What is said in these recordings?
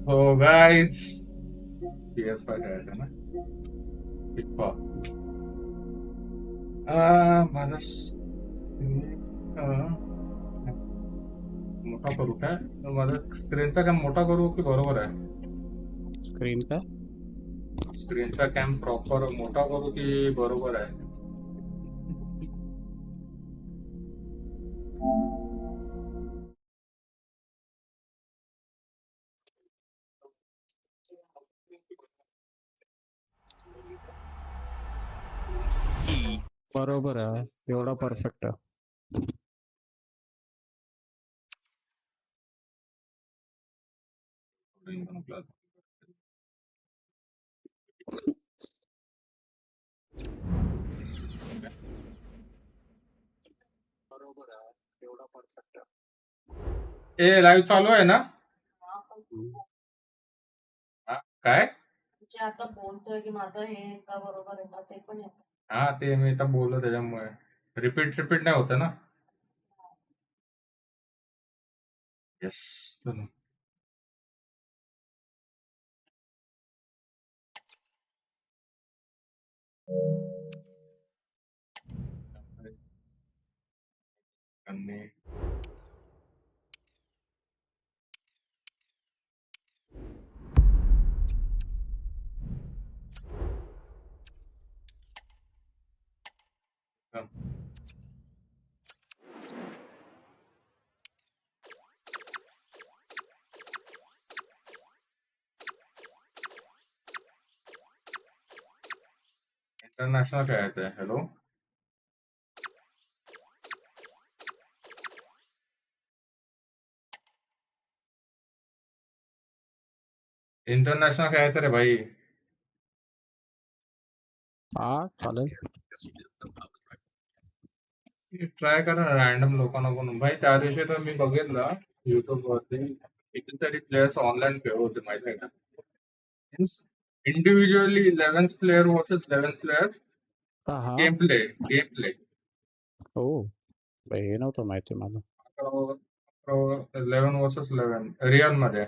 हो guys, PS5 खेळायचं ना. FIFA. माझा मोठा करू काय? माझा स्क्रीनचा कॅम मोठा करू की बरोबर आहे? स्क्रीन का स्क्रीनचा कॅम प्रॉपर मोठा करू की बरोबर आहे? बरोबर आहे एवढा परफेक्ट ए लाईव्ह चालू आहे ना? काय? आता बोलतोय की माझं हे का बरोबर आहे का ते पण येतं. हा, ते मी आता बोललो त्याच्यामुळे रिपीट नाही होतं ना. येस. इंटरनॅशनल खेळायचं आहे. हॅलो, इंटरनॅशनल खेळायचं रे भाई. हा चालेल ट्राय करा ना रॅन्डम लोकांना बनवून. भाई त्या दिवशी तर मी बघितलं युट्यूब वरती कितीतरी प्लेयर्स ऑनलाईन खेळ होते माहिती आहे का. Means individually 11 player versus 11 players. हा गेम प्ले हो हे नव्हतं माहिती मला 11 वर्सेस 11 रिअल मध्ये.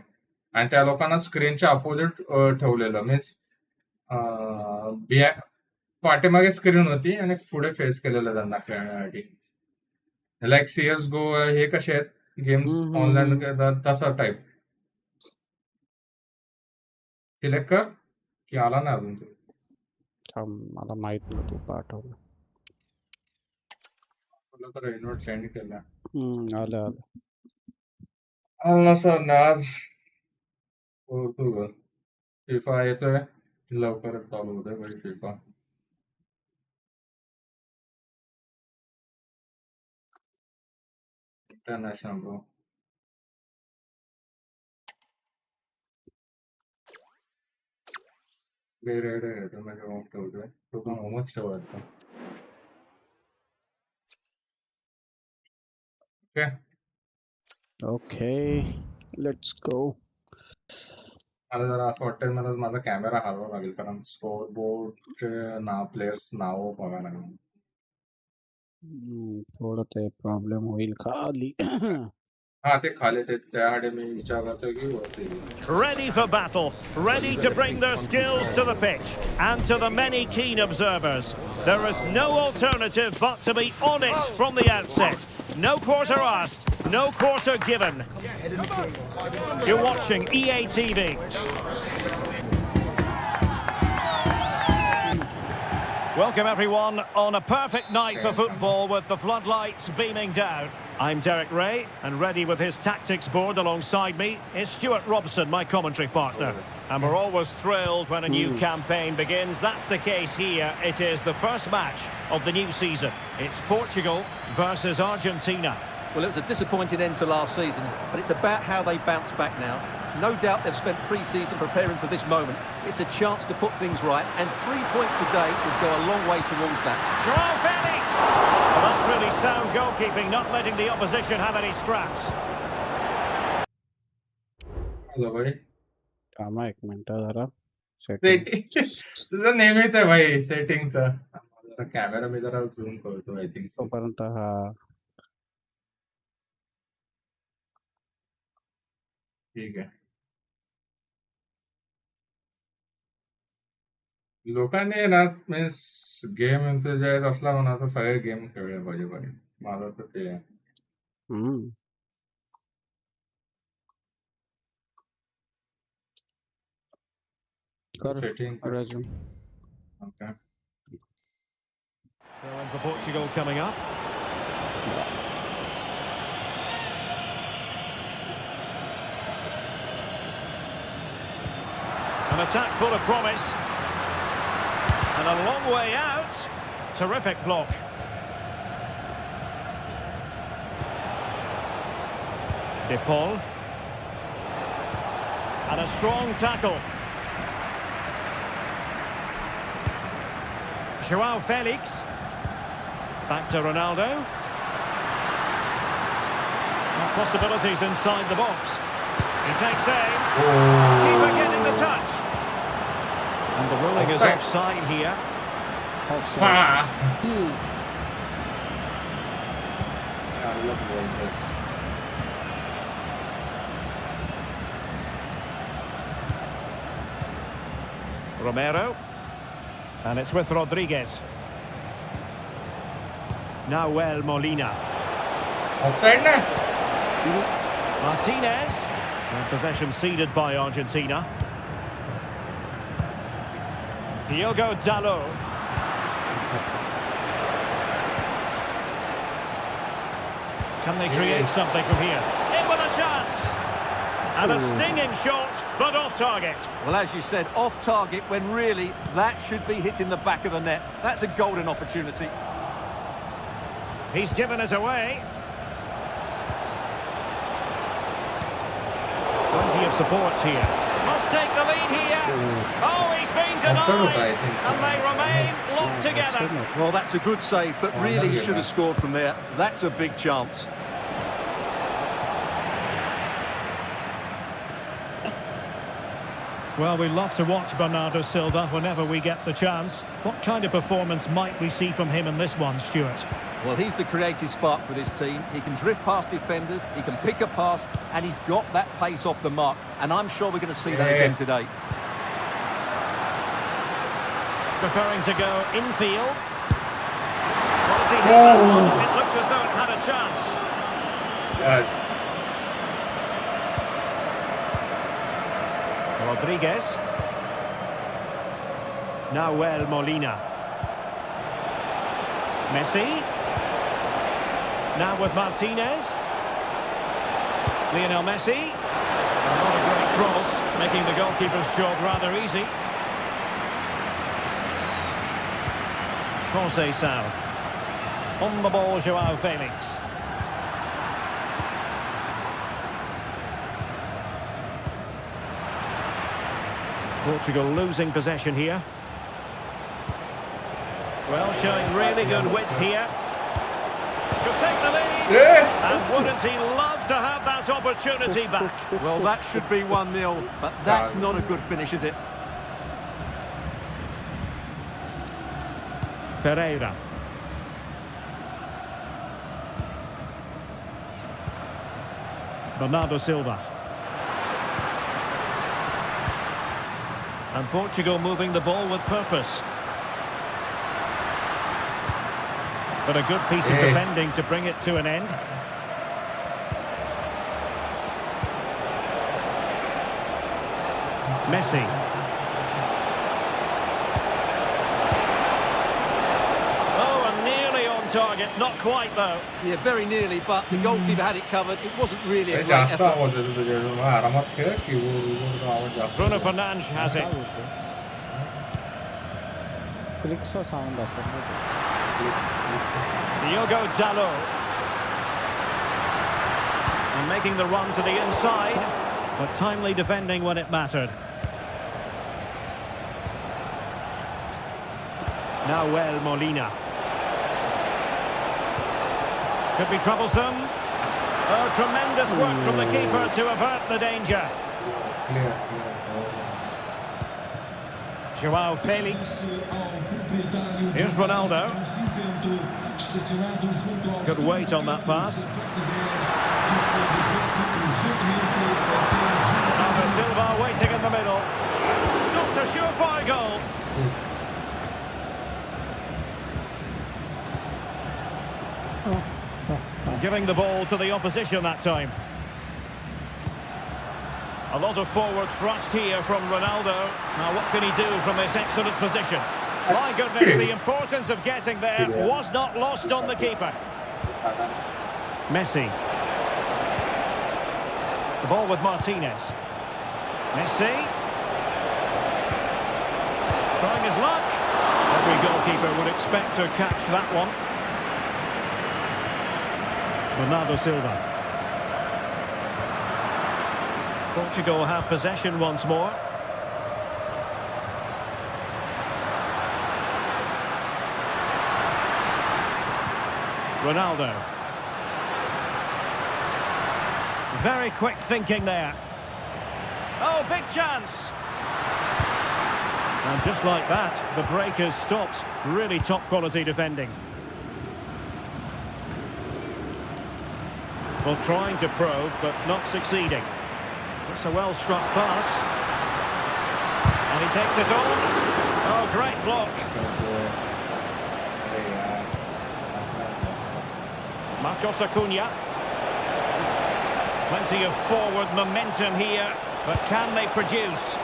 आणि त्या लोकांना स्क्रीनच्या अपोजिट ठेवलेलं. मीन्स पाठीमागे स्क्रीन होती आणि पुढे फेस केलेलं त्यांना खेळण्यासाठी. लाईक CSGO हे कसे आहेत गेम्स ऑनलाईन तसा टाईप. सिलेक्ट कर की आला ना अजून. मला माहित नव्हतं पाठवलं तुला तर इन्व्हाइट सेंड केला. आलं आला सर ना आज पोर्तुगल फिफा येतोय लवकरच चालू होतोय भाई फिफा. International bro. रेड आहे तर म्हणजे होम ठेवतोय. तो पण होमच ठेवायचा. ओके लेट्स गो मला जरा असं वाटतं मला माझा कॅमेरा हलवावा लागेल कारण स्कोअर बोर्डचे प्लेयर्स नाव बघायला लागेल. थोडं ते प्रॉब्लेम होईल खाली हा ते खाली ते त्यासाठी मी विचार करतोय की वरती. Ready for battle, ready to bring their skills to the pitch, and to the many keen observers, there is no alternative but to be on it from the outset. No quarter asked, no quarter given. You're watching EA TV. Welcome everyone on a perfect night for football with the floodlights beaming down. I'm Derek Ray, and ready with his tactics board alongside me is Stuart Robson, my commentary partner. And we're always thrilled when a new campaign begins. That's the case here. It is the first match of the new season. It's Portugal versus Argentina. Well, it was a disappointing end to last season, but it's about how they bounce back now. No doubt they've spent pre-season preparing for this moment. It's a chance to put things right, and 3 points today would go a long way towards that. Joao Felix! Well, that's really sound goalkeeping, not letting the opposition have any scraps. Hello भाई. थांबा एक minute जरा setting तुझं नेहमीच आहे भाई सेटिंगचा. Camera मी जरा झूम करतो आय थिंक तोपर्यंत हा ठीक आहे. लोकांनी ना मीन्स गेम एन्थुसियास्ट असला म्हणा तर सगळे गेम खेळले पाहिजे पाहिजे माझं तर ते आहे. हम्म. कर setting resume. okay. Throw in for Portugal coming up. An attack full of promise. And a long way out. Terrific block. De Paul. And a strong tackle. Joao Felix. Back to Ronaldo. And possibilities inside the box. He takes aim. Keeper getting the touch. And the ruling is Offside. offside here. Offside. Ah. Hmm. I love goal just. Romero. And it's with Rodriguez. Nahuel Molina. Offside na? Martinez. And possession ceded by Argentina. Diogo Dalot. Can they create something from here? In with a chance! And a stinging shot, but off target. Well, as you said, off target when really that should be hitting the back of the net. That's a golden opportunity. He's given us away. Plenty of support here. Must take the lead here. Oh, he's been Offside, denied. I think so. And they remain locked together. Well, that's a good save, but really he should have scored from there. That's a big chance. Well, we love to watch Bernardo Silva whenever we get the chance. What kind of performance might we see from him in this one, Stuart? Well, he's the creative spark for this team. He can drift past defenders, he can pick a pass, and he's got that pace off the mark. And I'm sure we're going to see that again today. Preferring to go infield. Well, as he hit that one, it looked as though it had a chance. Yes. Rodriguez. Nahuel Molina. Messi. Now with Martinez. Lionel Messi. Not a great cross, making the goalkeeper's job rather easy. Conceição. On the ball, Joao Felix. Portugal losing possession here. Well, showing really good width here. Could take the lead. Yeah. And wouldn't he love to have that opportunity back? Well, that should be 1-0, but that's not a good finish, is it? Ferreira. Bernardo Silva. And Portugal moving the ball with purpose. But a good piece of defending to bring it to an end. Messi. Oh, and nearly on target. Not quite, though. Yeah, very nearly, but the goalkeeper had it covered. It wasn't really a great जास्त effort. आवाज येतो तुझ्या आरामात खेळ keyboard आवाज जास्त Bruno Fernandes has it. क्लिकचा sound असेल ना ते. Diogo Dalot. And making the run to the inside, but timely defending when it mattered. Nahuel Molina. Could be troublesome. Oh, tremendous work from the keeper to avert the danger. clear. Joao Felix. Here's Ronaldo. Good weight on that pass. Bernardo Silva waiting in the middle. It's not a surefire goal. Giving the ball to the opposition that time. A lot of forward thrust here from Ronaldo. Now what can he do from this excellent position? My goodness, the importance of getting there was not lost on the keeper. Messi. The ball with Martinez. Messi. Trying his luck. Every goalkeeper would expect to catch that one. Bernardo Silva. Portugal have possession once more. Ronaldo. Very quick thinking there. Oh, big chance! And just like that, the break has stopped. Really top quality defending. Well, trying to probe, but not succeeding. It's a well-struck pass. And he takes it on. Oh, great block. Marcos Acuna. Plenty of forward momentum here, but can they produce?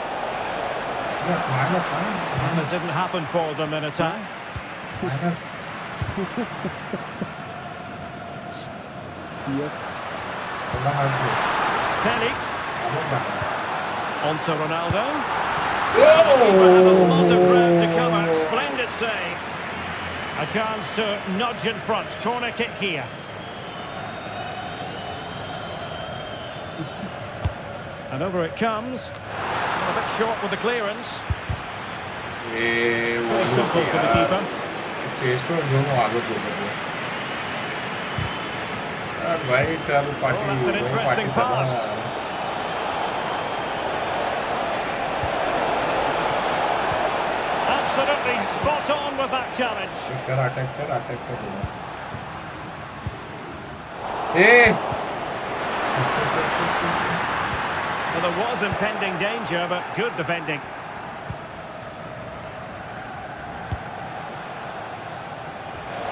And it didn't happen for them in attack. Yes. Felix. On to Ronaldo. A lot of ground to cover. Splendid save. A chance to nudge in front. Corner kick here. And over it comes. A bit short with the clearance. Very simple for the keeper. Oh, that's an interesting pass. Absolutely spot on with that challenge. Well, there was impending danger, but good defending.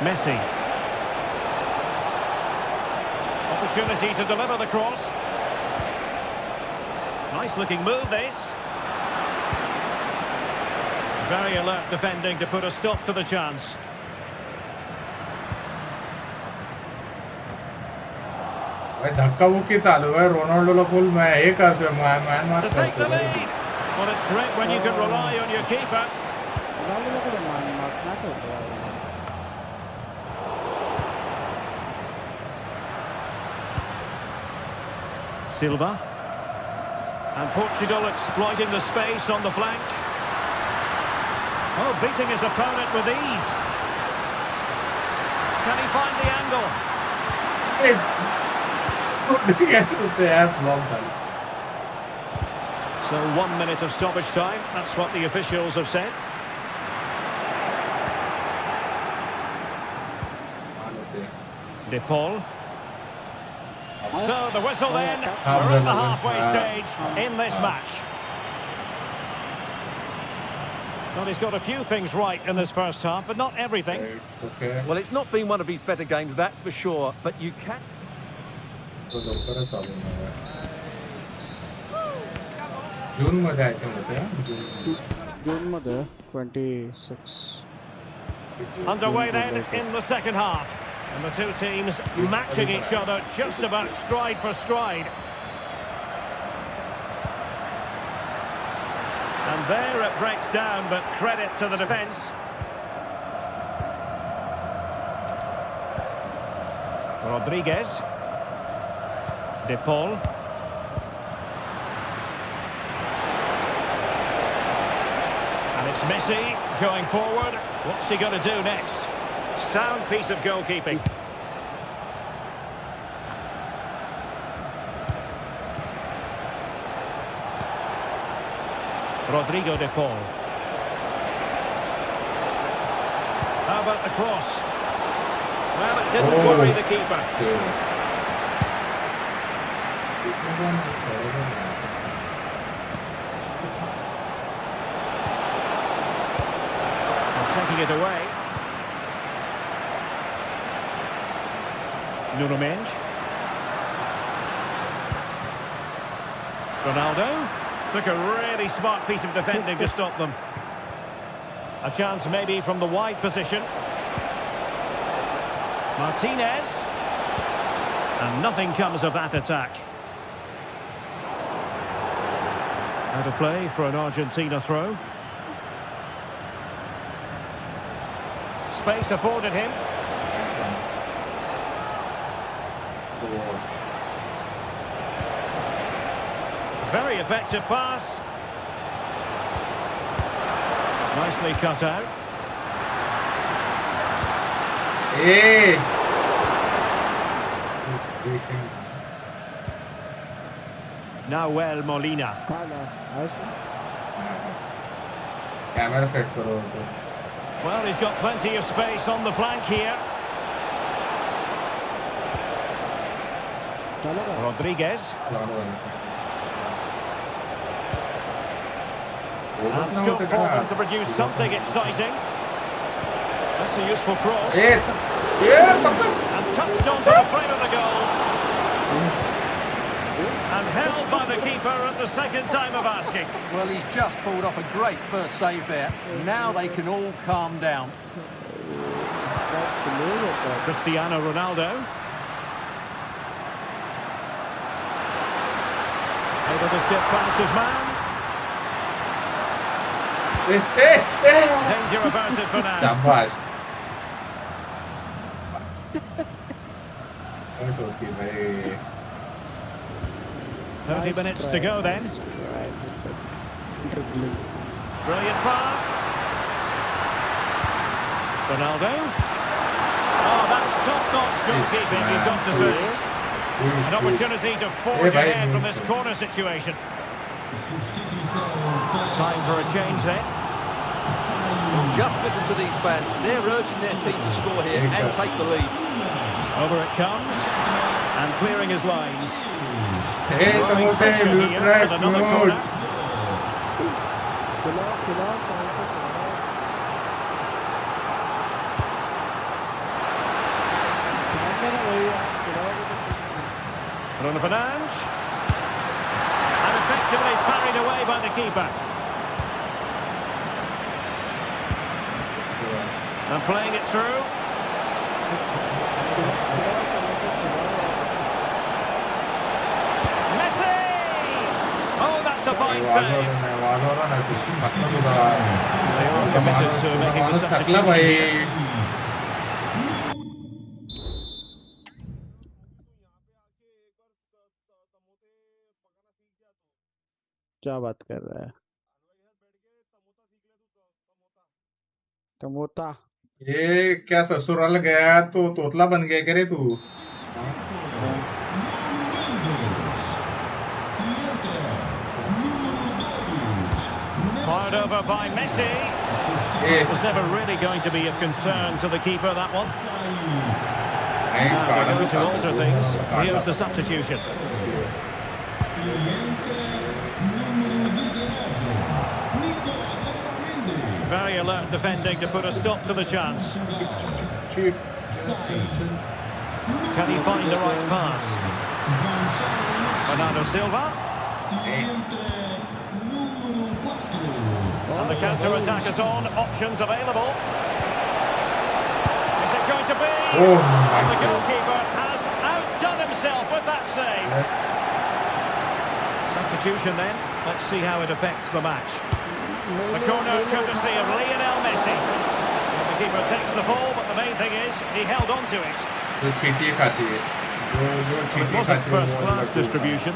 Messi. Opportunity to deliver the cross. Nice looking move this. Very alert defending to put a stop to the chance. धक्का-मुक्की चालू है रोनाल्डोला full मैं हे करतोय मान To take the lead. Well, it's great when you can rely on your keeper. Silva. And Portugal exploiting the space on the flank. Oh, beating his opponent with ease. Can he find the angle? So 1 minute of stoppage time. That's what the officials have said. De Paul. So the whistle then. We're at the halfway stage in this match. Well, he's got a few things right in this first half, but not everything. It's okay. Well, it's not been one of his better games, that's for sure, but you can... जून मध्ये I think होते हां जून मध्ये 26. Underway then in the second half. And the two teams matching each other just about stride for stride. And there it breaks down, but credit to the defence. Rodriguez. De Paul. And it's Messi going forward. What's he going to do next? Sound piece of goalkeeping. Rodrigo de Paul. How about the cross? Well, it didn't worry the keeper. And taking it away. Nuno Mendes. Ronaldo took a really smart piece of defending to stop them. A chance maybe from the wide position. Martinez. And nothing comes of that attack. Out of play for an Argentina throw. Space afforded him. Very effective pass. Nicely cut out. Hey. Nahuel Molina. Camera set करो तो. Well, he's got plenty of space on the flank here. Rodriguez. And scope for them to produce something exciting. That's a useful cross. Yeah. And touched onto the frame of the goal. And held by the keeper at the second time of asking. Well, he's just pulled off a great first save there. Now they can all calm down. Cristiano Ronaldo. Able to skip past his man. Danger averted for now. Jampas. Okay, very. 30 minutes to go then. Brilliant pass. Ronaldo. Oh, that's top-notch goalkeeping, you've got to say. An opportunity to forge ahead from this corner situation. Time for a change then. Just listen to these fans. They're urging their team to score here and take the lead. Over it comes. And clearing his lines. Hey, Samose, blue track, Another good. corner. Bruno Fernandes. And effectively parried away by the keeper. And playing it through. Messi! Oh, that's a fine save. They are committed to making the substitution. क्या बात कर रहा है टमोटा ये क्या ससुराल गया तो तोतला बन गया क्या रे तू? Fired over by Messi. It was never really going to be of concern to the keeper, that one. Now they're going to alter things. Here's the substitution. Very alert defending to put a stop to the chance. Can he find the right pass? Bernardo Silva. And the counter-attack is on. Options available. Is it going to be? Oh, And the nice. goalkeeper has outdone himself with that save. Yes. Substitution then. Let's see how it affects the match. The corner courtesy of Lionel Messi. And the keeper takes the ball, but the main thing is he held on to it. जो चींटी खाती है, जो It चींटी wasn't खाती है, वो first-class लगती है। distribution.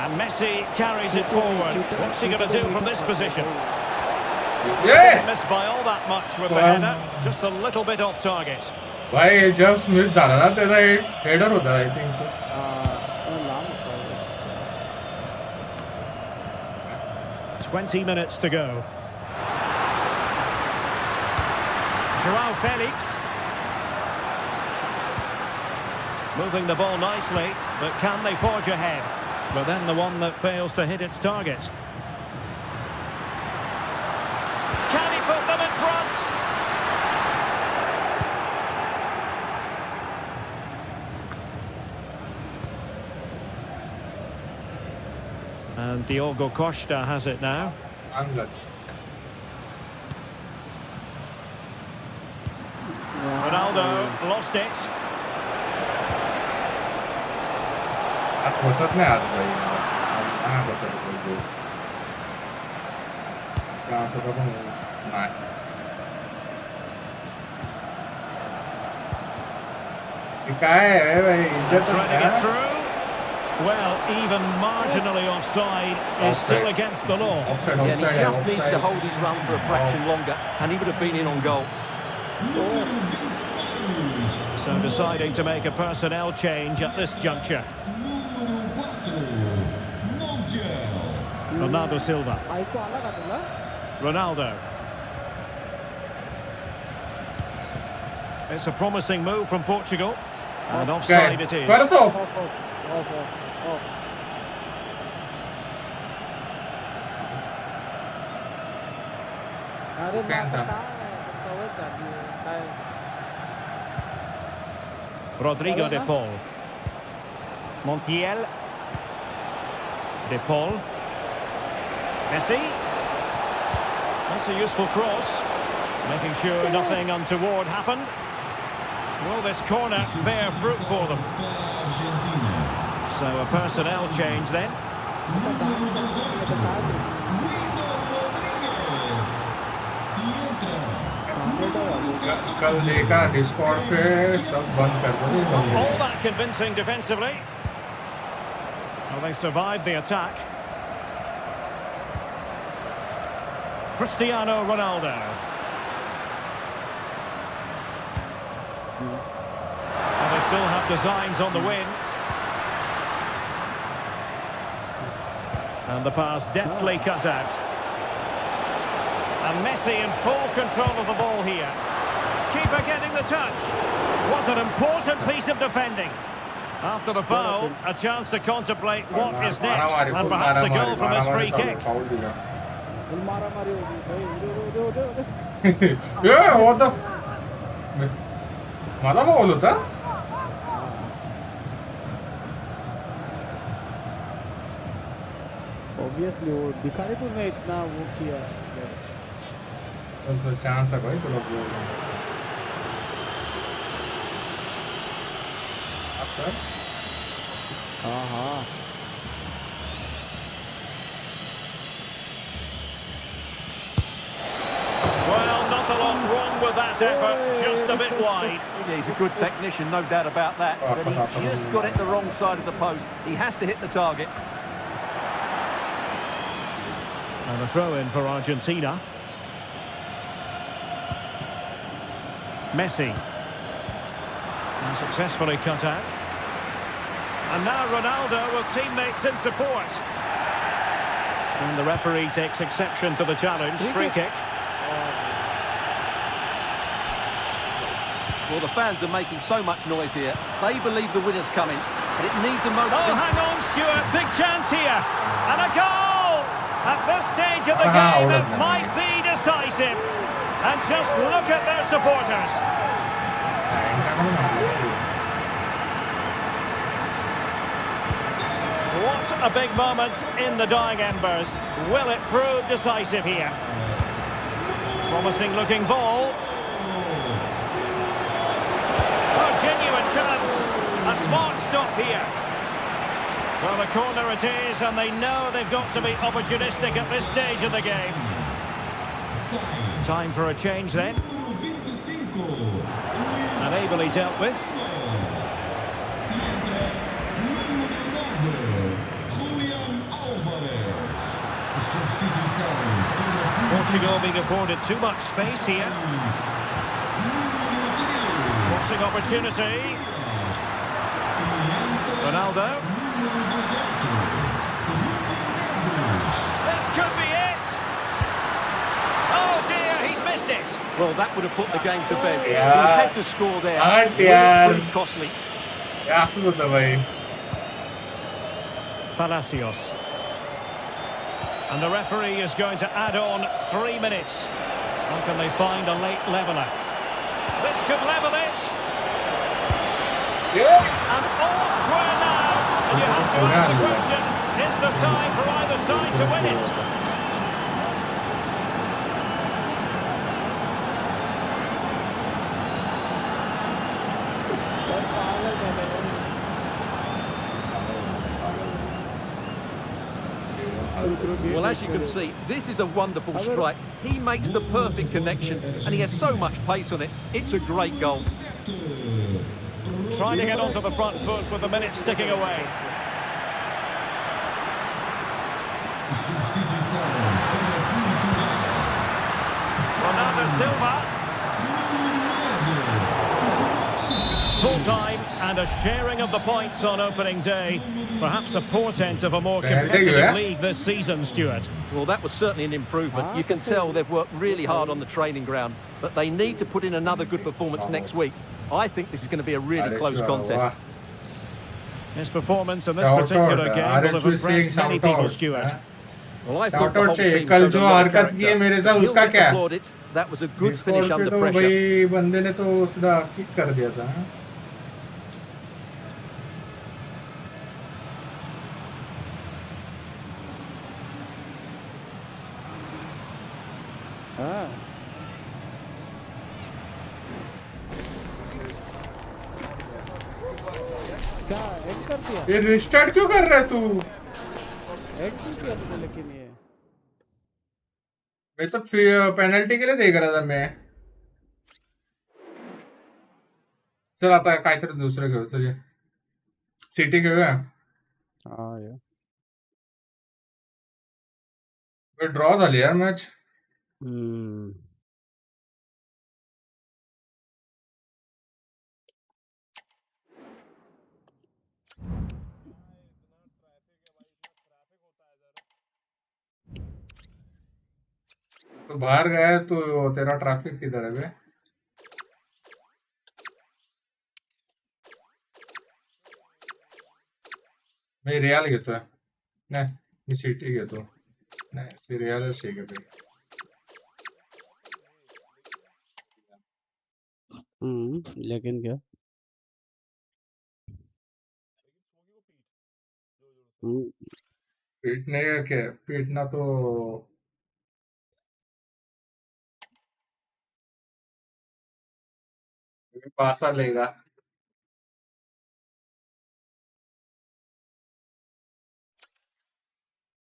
And Messi carries it forward. What's he going to do from this position? Yeah. Missed by all that much with the Well. header. Just a little bit off target. भाई just miss झाला ना त्याचा header होता I think so. लांब 20 minutes to go. Joao Felix. Moving the ball nicely, but can they forge ahead? But then the one that fails to hit its target. Can he put them in front? Diogo Costa has it now. Anglet. Ronaldo lost it. आत बसत नाही आत by नाही बसत पाहिजे का असं का पण नाही हे काय आहे भाई इज्जत Threading it through. Well, even marginally offside is still against the law. Offside, Yeah, and he offside, just needs to offside. hold his run for a fraction longer, and he would have been in on goal. So deciding to make a personnel change at this juncture. Bernardo Silva. ऐकू आला का तुला? Ronaldo. It's a promising move from Portugal. And offside it is. परत off. Off. अरे Senta. बाबा काय सवय झाली काय Rodrigo de Paul. Montiel. De Paul. Messi. That's a useful cross. Making sure nothing untoward happened. Will this corner bear fruit for them? So a personnel change then. कल देखा Discord पे सब बंद कर दो All that convincing defensively. Well, they survived the attack. Cristiano Ronaldo. And they still have designs on the win. And the pass deftly cut out. And Messi in full control of the ball here. Keeper getting the touch. Was an important piece of defending. After the foul, a chance to contemplate what is next. And perhaps a goal from this free kick. मारामारी होगी भाई दे ए what the मला बोल होता obviously वो दिखाई तो नहीं इतना वो किया तो चांस है भाई थोड़ा बोल आपका हाँ Well, not a lot wrong with that effort, just a bit wide. Yeah, he's a good technician, no doubt about that. But he just got it the wrong side of the post. He has to hit the target. And a throw-in for Argentina. Messi. And successfully cut out. And now Ronaldo with teammates in support. And the referee takes exception to the challenge. Free kick. Well, the fans are making so much noise here. They believe the winner's coming, but it needs a moment. Oh, hang on, Stuart. Big chance here. And a goal! At this stage of the game, it might be decisive. And just look at their supporters. What a big moment in the dying embers. Will it prove decisive here? Promising looking ball. Oh, genuine chance. A smart stop here. Well, a corner it is, and they know they've got to be opportunistic at this stage of the game. Time for a change then. And ably dealt with. Portugal being afforded too much space here. Crossing opportunity. Ronaldo. This could be it. Oh dear, he's missed it. Well, that would have put the game to bed. Yeah. He had to score there. Aren't Would ya? have proved costly. या असं होतं भाई Palacios. And the referee is going to add on 3 minutes. How can they find a late leveller? This could level it. Yeah. And all square now. And you have to ask the question, Is there time for either side to win it? Well, as you can see, this is a wonderful strike. He makes the perfect connection, and he has so much pace on it. It's a great goal. Trying to get onto the front foot with the minutes ticking away. Ronaldo Silva. Full time and a sharing of the points on opening day. Perhaps a portent of a more competitive league this season, Stuart. Well, that was certainly an improvement. You can tell they've worked really hard on the training ground, but they need to put in another good performance next week. I think this is going to be a really close contest. His performance in this particular game will have impressed many people, Stuart. Well, I thought the whole team showed a lot of character. He'll get the plaudits. That was a good finish under pressure. बंदे ने तो उसका kick कर दिया था. हाँ क्या add कर दिया? ये रिस्टार्ट क्यों कर रहा है तू? एड क्यों किया तूने? लेकिन ये मैं तो पेनल्टी के लिए देख रहा था मैं. चल आता है काहीतरी दुसरं घेऊ. चल सिटी घेऊया. हाँ यार ड्रॉ झाली यार मॅच. तो बाहर गया है तो तेरा ट्रैफिक किधर है बे? मी रियाल घेतोय. नाही मी सिटी घेतो. नाही रियालच ठीक आहे बे. लेकिन क्या पीटने के पीटना तो पासा लेगा.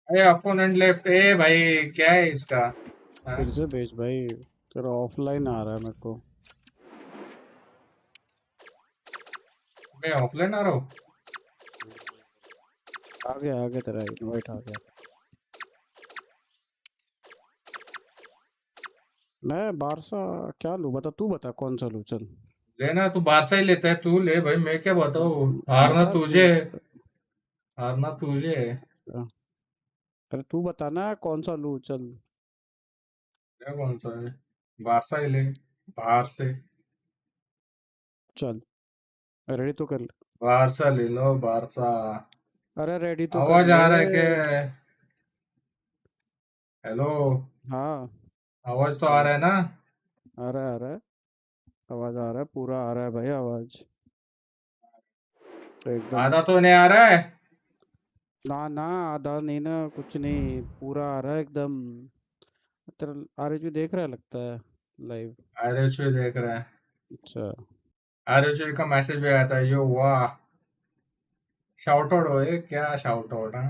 अरे अपोनेंट लेफ्ट. ए भाई क्या है इसका? फिर से भेज भाई, तेरा ऑफलाइन आ रहा है मेरे को. मैं ऑफलाइन आ रहा हूँ. आ गया तेरा इनवाइट आ गया. मैं बारसा क्या लूँ बता, तू बता कौन सा लूँ. चल लेना तू बारसा ही लेता है. तू ले भाई, मैं क्या बताऊँ. हारना तुझे. अरे तू बता ना कौन सा लूँ. चल क्या कौन सा है? बारसा ही ले बाहर से. चल रेडी तो कर ले. बारसा ले लो. बारसा. अरे रेडी तो आवाज आ रहा है क्या? हेलो. हाँ आवाज तो आ रहा है ना? आ रहा है आवाज आ रहा है, पूरा आ रहा है भाई आवाज एकदम. आधा तो नहीं आ रहा है. ना आधा नहीं ना, कुछ नहीं, पूरा आ रहा है एकदम. तेरा आरएचबी देख रहा है लगता है लाइव. आरएचवी देख रहा है. अच्छा आरएचवी का मैसेज भी आया था. यो वाह शाउट आउट हो. क्या शाउट आउट है?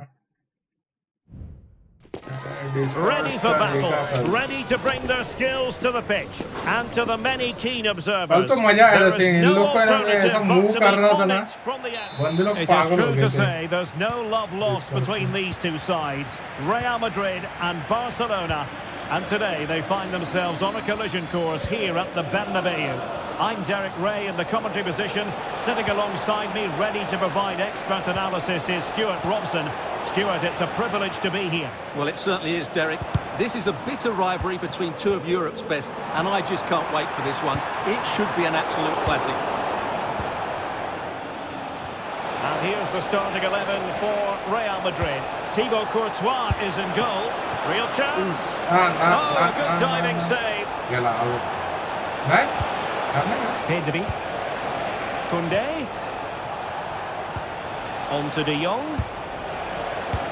Ready for battle, ready to bring their skills to the pitch, and to the many keen observers. कल तो मजा आया था. There is इन no लोग को ऐसा alternative मूव but to कर be रहा था on ना, it from the end. बंदे लोग It is पागल हो true गए to थे. say there's no love lost between these two sides, Real Madrid and Barcelona, and today they find themselves on a collision course here at the Bernabeu. I'm Derek Ray in the commentary position. Sitting alongside me, ready to provide expert analysis, is Stuart Robson. Stuart, it's a privilege to be here. Well, it certainly is, Derek. This is a bitter rivalry between two of Europe's best, and I just can't wait for this one. It should be an absolute classic. And here's the starting 11 for Real Madrid. Thibaut Courtois is in goal. Real chance. Good diving save. गेला out. नाही Pedri. Koundé. On to De Jong.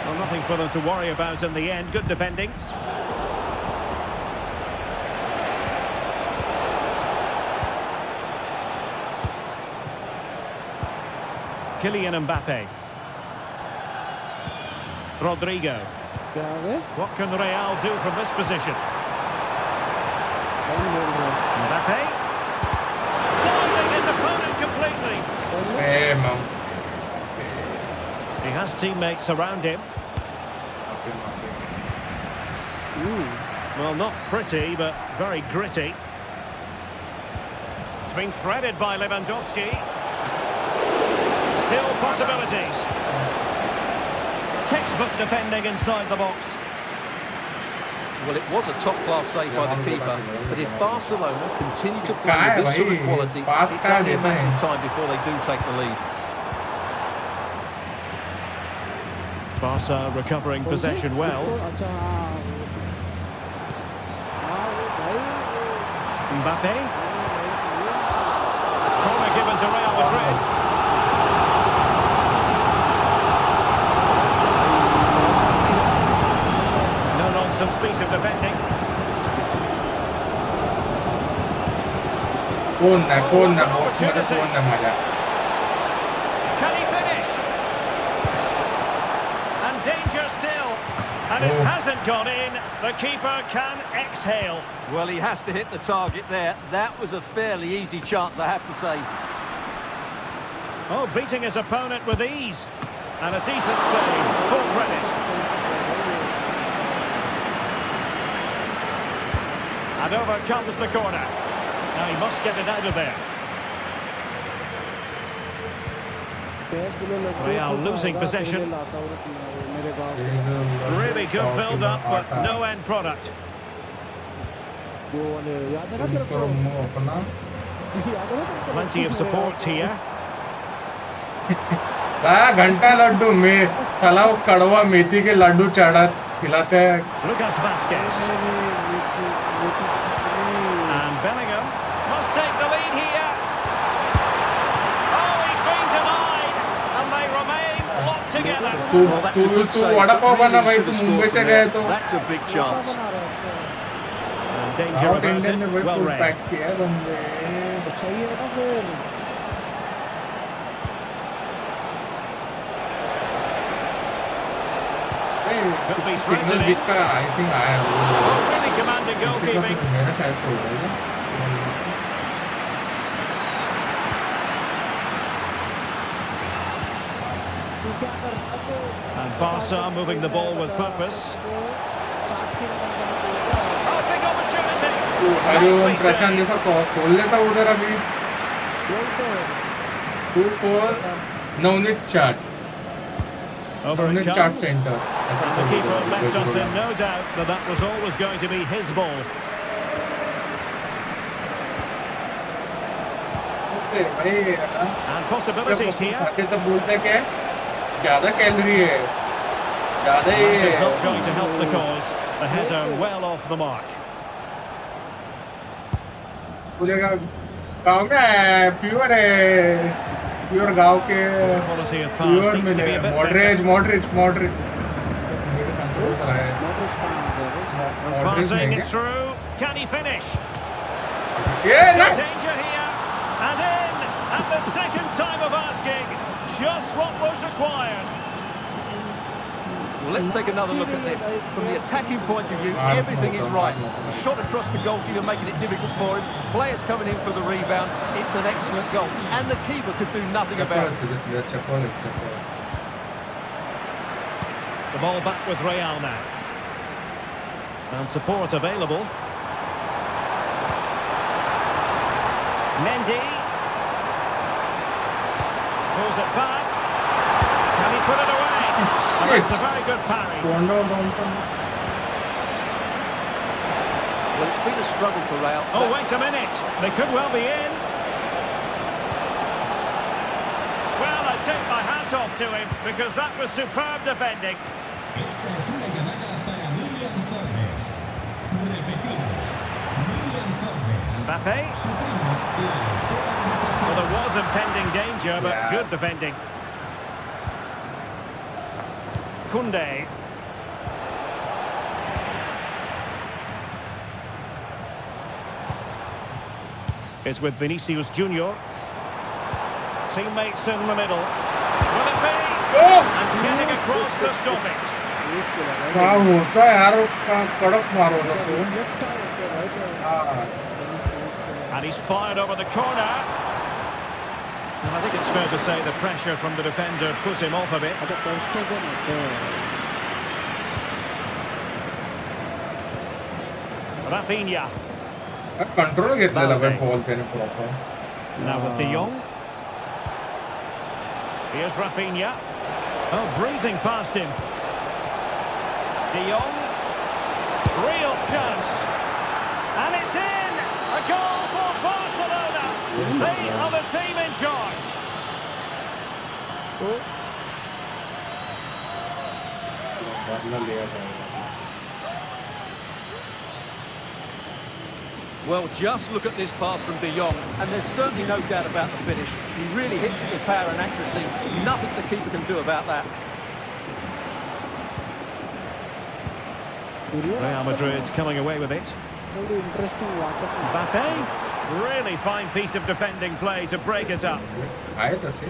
Well, nothing for them to worry about in the end. Good defending. Kylian Mbappe. Rodrigo. क्या आ गए? What can Real do from this position? कौन बोल रहा है? Mbappe. Foiling his opponent completely. Hey, mom. He has teammates around him. Well, not pretty, but very gritty. It's been threaded by Lewandowski. Still possibilities. Textbook defending inside the box. Well, it was a top-class save by the keeper, but if Barcelona continue to play with this sort of quality, it's only a matter of time before they do take the lead. Barca recovering possession well. अच्छा हाँ वो भाई Mbappe. Corner given to Real Madrid. No nonsense piece of defending. कौन है box में कौन है मजा Can he finish? And danger still. And it hasn't gone in. The keeper can exhale. Well, he has to hit the target there. That was a fairly easy chance, I have to say. Oh, beating his opponent with ease. And a decent save. Full credit. And over comes the corner. Now he must get it out of there. Real losing possession. Really good build-up, but no end product. Plenty of support here. घंटा लड्डू में साला वो कड़वा मेथी के लड्डू खिलाते हैं Lucas Vazquez. And Bellingham must take the lead here. Oh, he's been denied. And they remain locked together. Well, that's a good तू save. Vada pav बना भाई Really तू should have मुंबई scored से from गए there. तो That's a big chance. And danger south Indian averted. ने भाई Well full read. Pack किया है बंदे सही है ना फिर Could be signal threatening. Beat का आई थिंक आया है Oh, really commanding goalkeeping. मेरा शायद से हो जाएगा तू क्या कर रहा है And Barca moving the ball with purpose. Oh, big opportunity. अरे वो Nicely प्रशांत saved. जैसा खोल लेता उधर अभी टू फोर नवनीत चाट Over it नवनीत चाट comes. Centre And the keeper left us in no doubt that that was always going to be his ball. And possibilities here. तो बोलते क्या ज्यादा कैलोरी है ज्यादा ही That is not going to help the cause. The header well off the mark. बोलेगा गाँव में है प्योर गाँव के Quality of pass pure needs to मिले be a bit मॉडरेज better. मॉडरेज Passing it through. Can he finish? ये No ना danger here. And in at the second time of asking. Just what was required. Well, let's take another look at this. From the attacking point of view, everything is right. A shot across the goalkeeper, making it difficult for him. Players coming in for the rebound. It's an excellent goal. And the keeper could do nothing about it. The ball back with Real now. And support available. Mendy. Pulls it back. Can he put it away? And that's a very good parry. Well, it's been a struggle for Real. Oh, wait a minute. They could well be in. Well, I take my hat off to him because that was superb defending. Esta es una llamada para Miriam Fornes. Repetimos, Miriam Fornes. Mbappe. Su prima, la escuela Well, there was impending danger, but Yeah. good defending. Koundé. It's with Vinicius Junior. Teammates in the middle. Will it be? And getting across to stop it. क्या होता है यार, कड़क मारो ना तो। हाँ, And he's fired over the corner. And I think it's fair to say the pressure from the defender put him off a bit. आता फर्स्ट अगेन होता है Rafinha. कंट्रोल घेतलेला बाय बॉल त्याने proper. Now with De Jong. Here's Rafinha. Oh, breezing past him. De Jong. Real chance. And it's in! A goal for Barcelona. They are the team in charge. बदला लिया जाएगा. Well, just look at this pass from De Jong, and there's certainly no doubt about the finish. He really hits it with power and accuracy. Nothing the keeper can do about that. Real Madrid coming away with it. थोड़ी interesting वाटप Mbappe. Really fine piece of defending play to break us up. आहे तसे.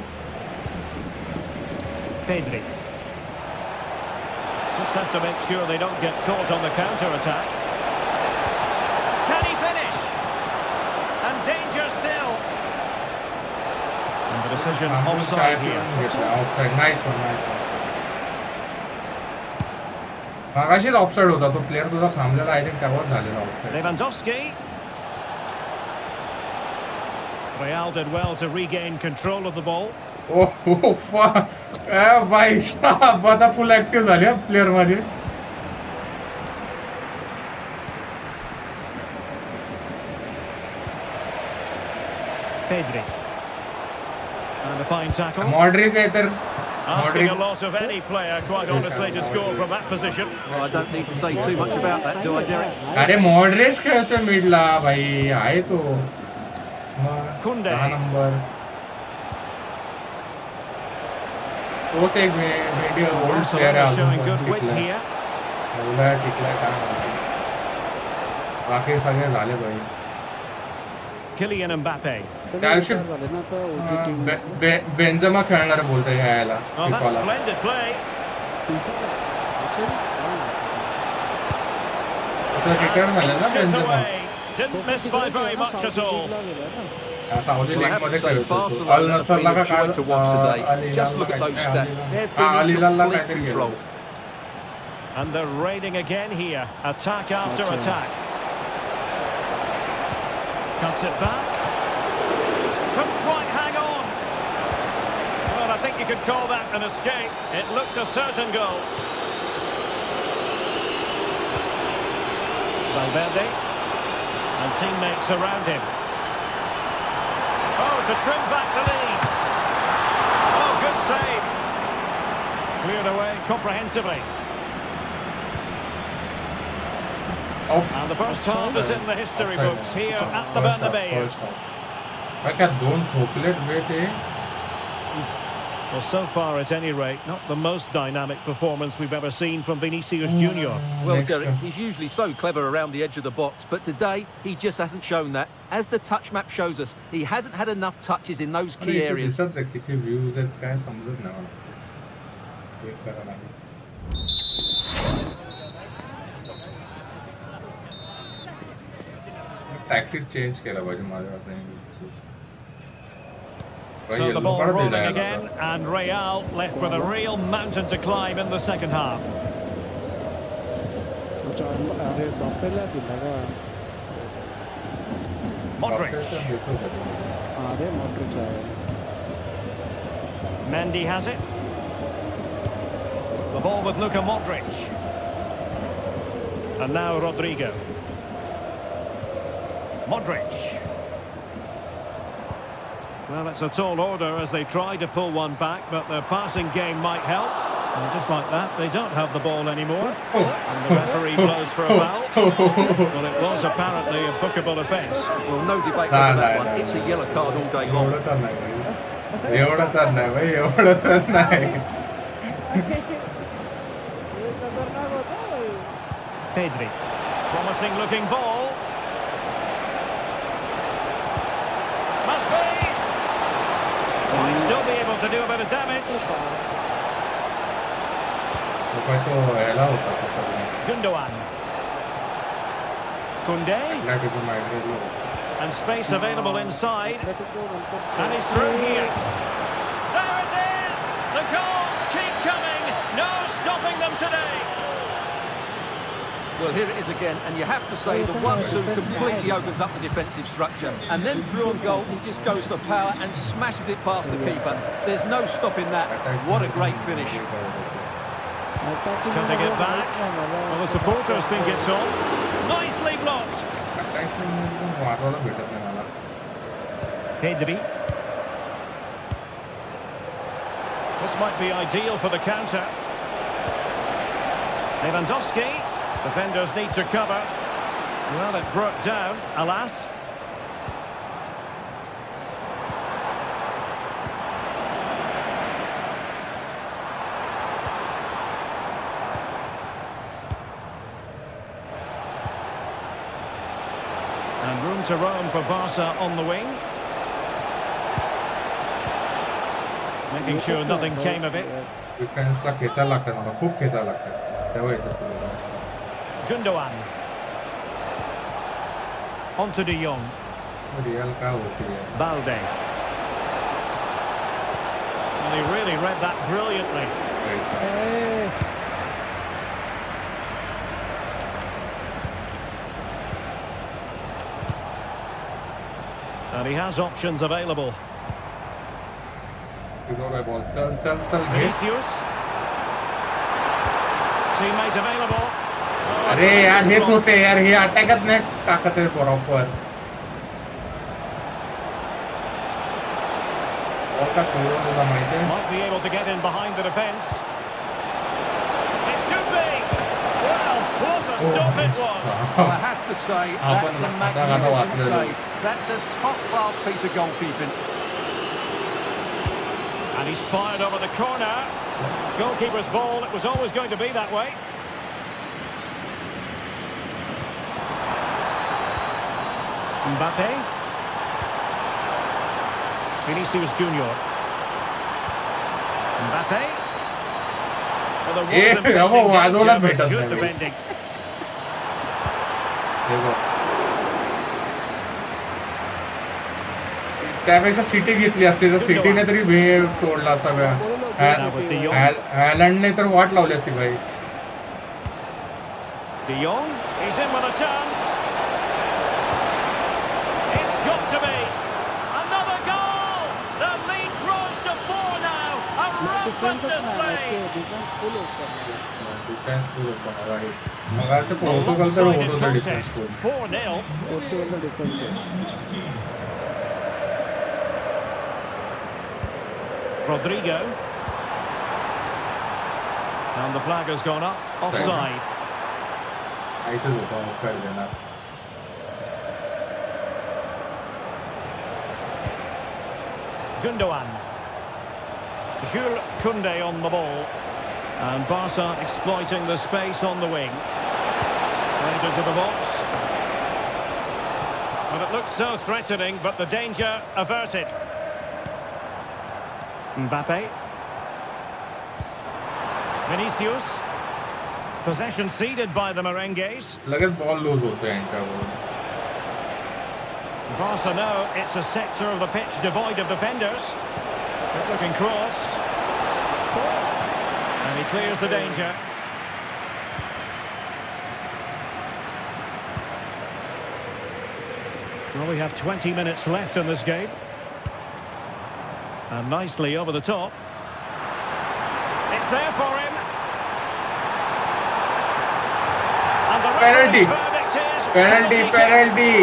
Pedri. Just have to make sure they don't get caught on the counter-attack. Can he finish? And danger still. And the decision offside here. Offside. Nice one, nice one. मागाशीच offside होता तो player तुझा थांबलेला, I think त्यावर झालेला offside. Lewandowski. Real did well to regain control of the ball. Oh fuck. भाई साहब आता फुल ऍक्टिव्ह झाले प्लेयर माझे. Pedri. And a fine tackle. Modric आहे तर Asking a lot of any player, quite honestly, to score from that position. Well, I don't need to say too much about that, do I, Derek? अरे Modric खेळतोय मिडला भाई, आहे तो. Koundé. 10 number. तोच एक video old player आहे Barcelona showing good अजून width टिकलाय. here. टिकलाय काय माहिती. बाकी सगळे झाले भाई. Kylian Mbappe. त्यादिवशी झाले ना आता ओटीटी बेंझेमा खेळणार बोलतोय ह्याला Oh, that's फिफाला. splendid play. आता रिटायर झाले ना Inches Benzema. away. Didn't miss by very much at all. Saudi Well, I league have to मध्ये say, खेळतो. Barcelona अल have नसरला been का a joy to watch today. Al Just look at those stats. They've been Al in हिलालला complete काहीतरी control. गेलं. And they're raiding again here. Attack after attack. Cuts it back. Couldn't quite hang on. Well, I think you could call that an escape. It looked a certain goal. Valverde. And teammates around him. Oh, to trim back the lead. Oh, good save. Cleared away comprehensively. Oh. And the first half is in the history books here at the First half, Bernabeu. first half. काय दोन ठोकलेत बे ते. Well, so far, at any rate, not the most dynamic performance we've ever seen from Vinicius Junior. Well, Next Derek, time. he's usually so clever around the edge of the box, but today he just hasn't shown that. As the touch map shows us, he hasn't had enough touches in those अरे key इथे areas. दिसत नाही किती views आहेत काय समजत नाही मला. चेक करायला लागेल. टॅक्टिक्स चेंज केला पाहिजे माझ्या वाटतं. So the ball rolling again, and Real left with a real mountain to climb in the second half. अरे बापेला दिला का Modric. अरे मॉड्रिच आहे Mendy has it. The ball with Luka Modric. And now Rodrigo. Modric. Well, it's a tall order as they try to pull one back, but their passing game might help. And just like that, they don't have the ball anymore. And the referee blows for a foul. Well, it was apparently a bookable offence. Well, no debate over that one. It's a yellow card all day long. एवढं तर नाही भाई, एवढं तर नाही भाई, एवढं तर नाही. Pedri. Promising looking ball. Must be. Might still be able to do a bit of damage. ऊपर तो ऐला होता था सबने Gundogan. Koundé. अटलेटिको को migrate low And space available inside. And he's through here. There it is! The goals keep coming. No stopping them today. Well, here it is again, and you have to say the 1-2 completely opens up the defensive structure. And then through on goal, he just goes for power and smashes it past the keeper. There's no stopping that. What a great finish. Cutting it back. Well, the supporters think it's on. Nicely blocked. Attack में मारवाला भेटत नाही मला Pedri. This might be ideal for the counter. Lewandowski. Defenders need to cover. Well, it broke down, alas. And room to roam for Barca on the wing. Making sure nothing came of it. डिफेन्सला खेचायला लागतं मला खूप खेचायला लागतं तेव्हा येतं पुढे Gundogan. On to De Jong. Real काय होती Balde. And he really read that brilliantly. And he has options available. Ball चल चल चल घे Vinicius. Teammate available. अरे यार हेच होते यार हे अटॅकच नाही टाकत आहे प्रॉपर बॉल का सोडून तुला माहिती आहे Might be able to get in behind the defence. It should be. Well, what a stop it was. Well, I have to say, that's a magnificent save. That's a top-class piece of goalkeeping. And he's fired over the corner. Goalkeeper's ball. It was always going to be that way. Mbappe. Vinicius Junior. Mbappe. Well, there was some वाजवला defending भेटत danger, but good नाही defending. त्यापेक्षा city घेतली असती तर सिटीने तरी तोडला असता हॅलंडने तर वाट लावली असती भाई De Jong, he's in with a chance. It's got to be. Another goal! The lead grows to 4 now. A rampant display. Defence full होता भाई मग आता A पोर्तुगल तर होत lopsided होतं defence contest. Full 4-0. Rodrigo. And the flag has gone up. Offside. माहितच होतं offside देणार Gundogan. Jules Koundé on the ball. And Barca exploiting the space on the wing. Played into the box. Well, it looked so threatening, but the danger averted. Mbappe. Vinicius. Possession ceded by the Merengues. लगेच ball loose होते यांच्यावर Barca know it's a sector of the pitch devoid of defenders. Good looking cross. And he clears the danger. Well, we have 20 minutes left in this game. And nicely over the top. It's there for him. And the Penalty. referee's verdict is penalty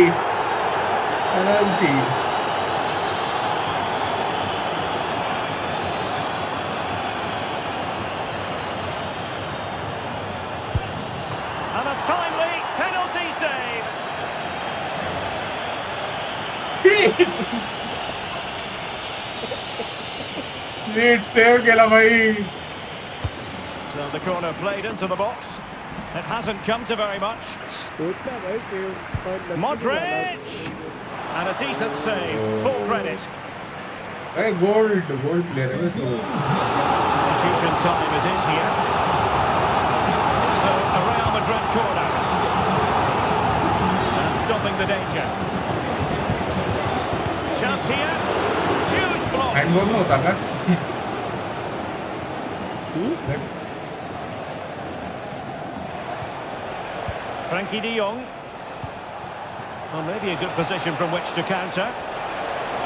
And a timely penalty save. नीट save केला भाई So the corner played into the box. It hasn't come to very much. होता भाई save पर लड़की नहीं Modric! And a decent save. Full credit. Hey, gold player है तो Substitution time it is here. So, a Real Madrid corner. And stopping the danger. Chance here. Huge block. Handball में होता का Frankie de Jong. Well, maybe a good position from which to counter.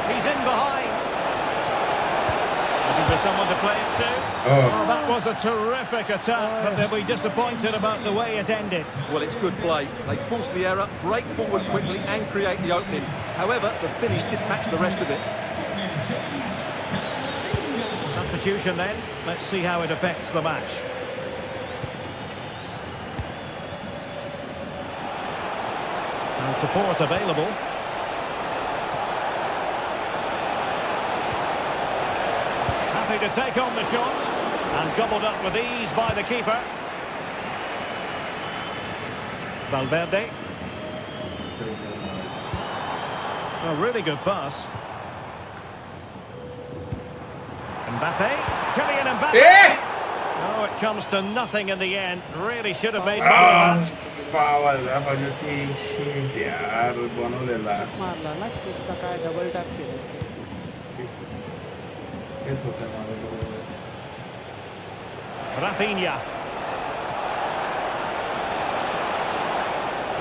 He's in behind. Looking for someone to play it to. Oh, that was a terrific attack, but they'll be disappointed about the way it ended. Well, it's good play. They force the error, break forward quickly and create the opening. However, the finish didn't match the rest of it. Substitution then. Let's see how it affects the match. And support available. Happy to take on the shot. And gobbled up with ease by the keeper. Valverde. A really good pass. Mbappe. Kylian Mbappe. Oh, it comes to nothing in the end. Really should have made more of that. पावल है बजती shit यार बनवलेला मारला ना चुपका काय double tap केलं तेच होतं माझं Rafinha.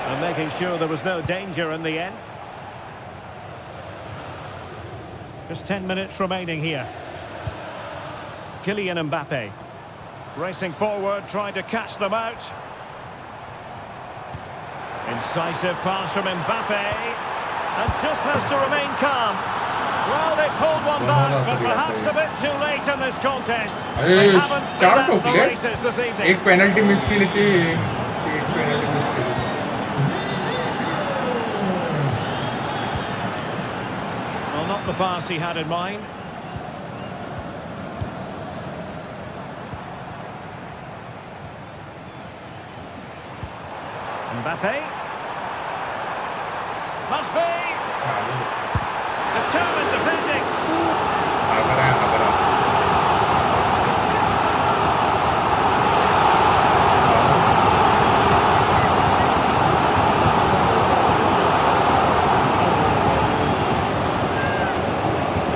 And making sure there was no danger in the end. Just 10 minutes remaining here. Kylian Mbappe. Racing forward, trying to catch them out. Incisive pass from Mbappe. And just has to remain calm. Well, they pulled one back, but perhaps a bit too late in this contest. They haven't been at the races this evening. एक penalty miss केली थी एक penalty miss केली Well, not the pass he had in mind. Mbappe. Must be. Determined defending. Agra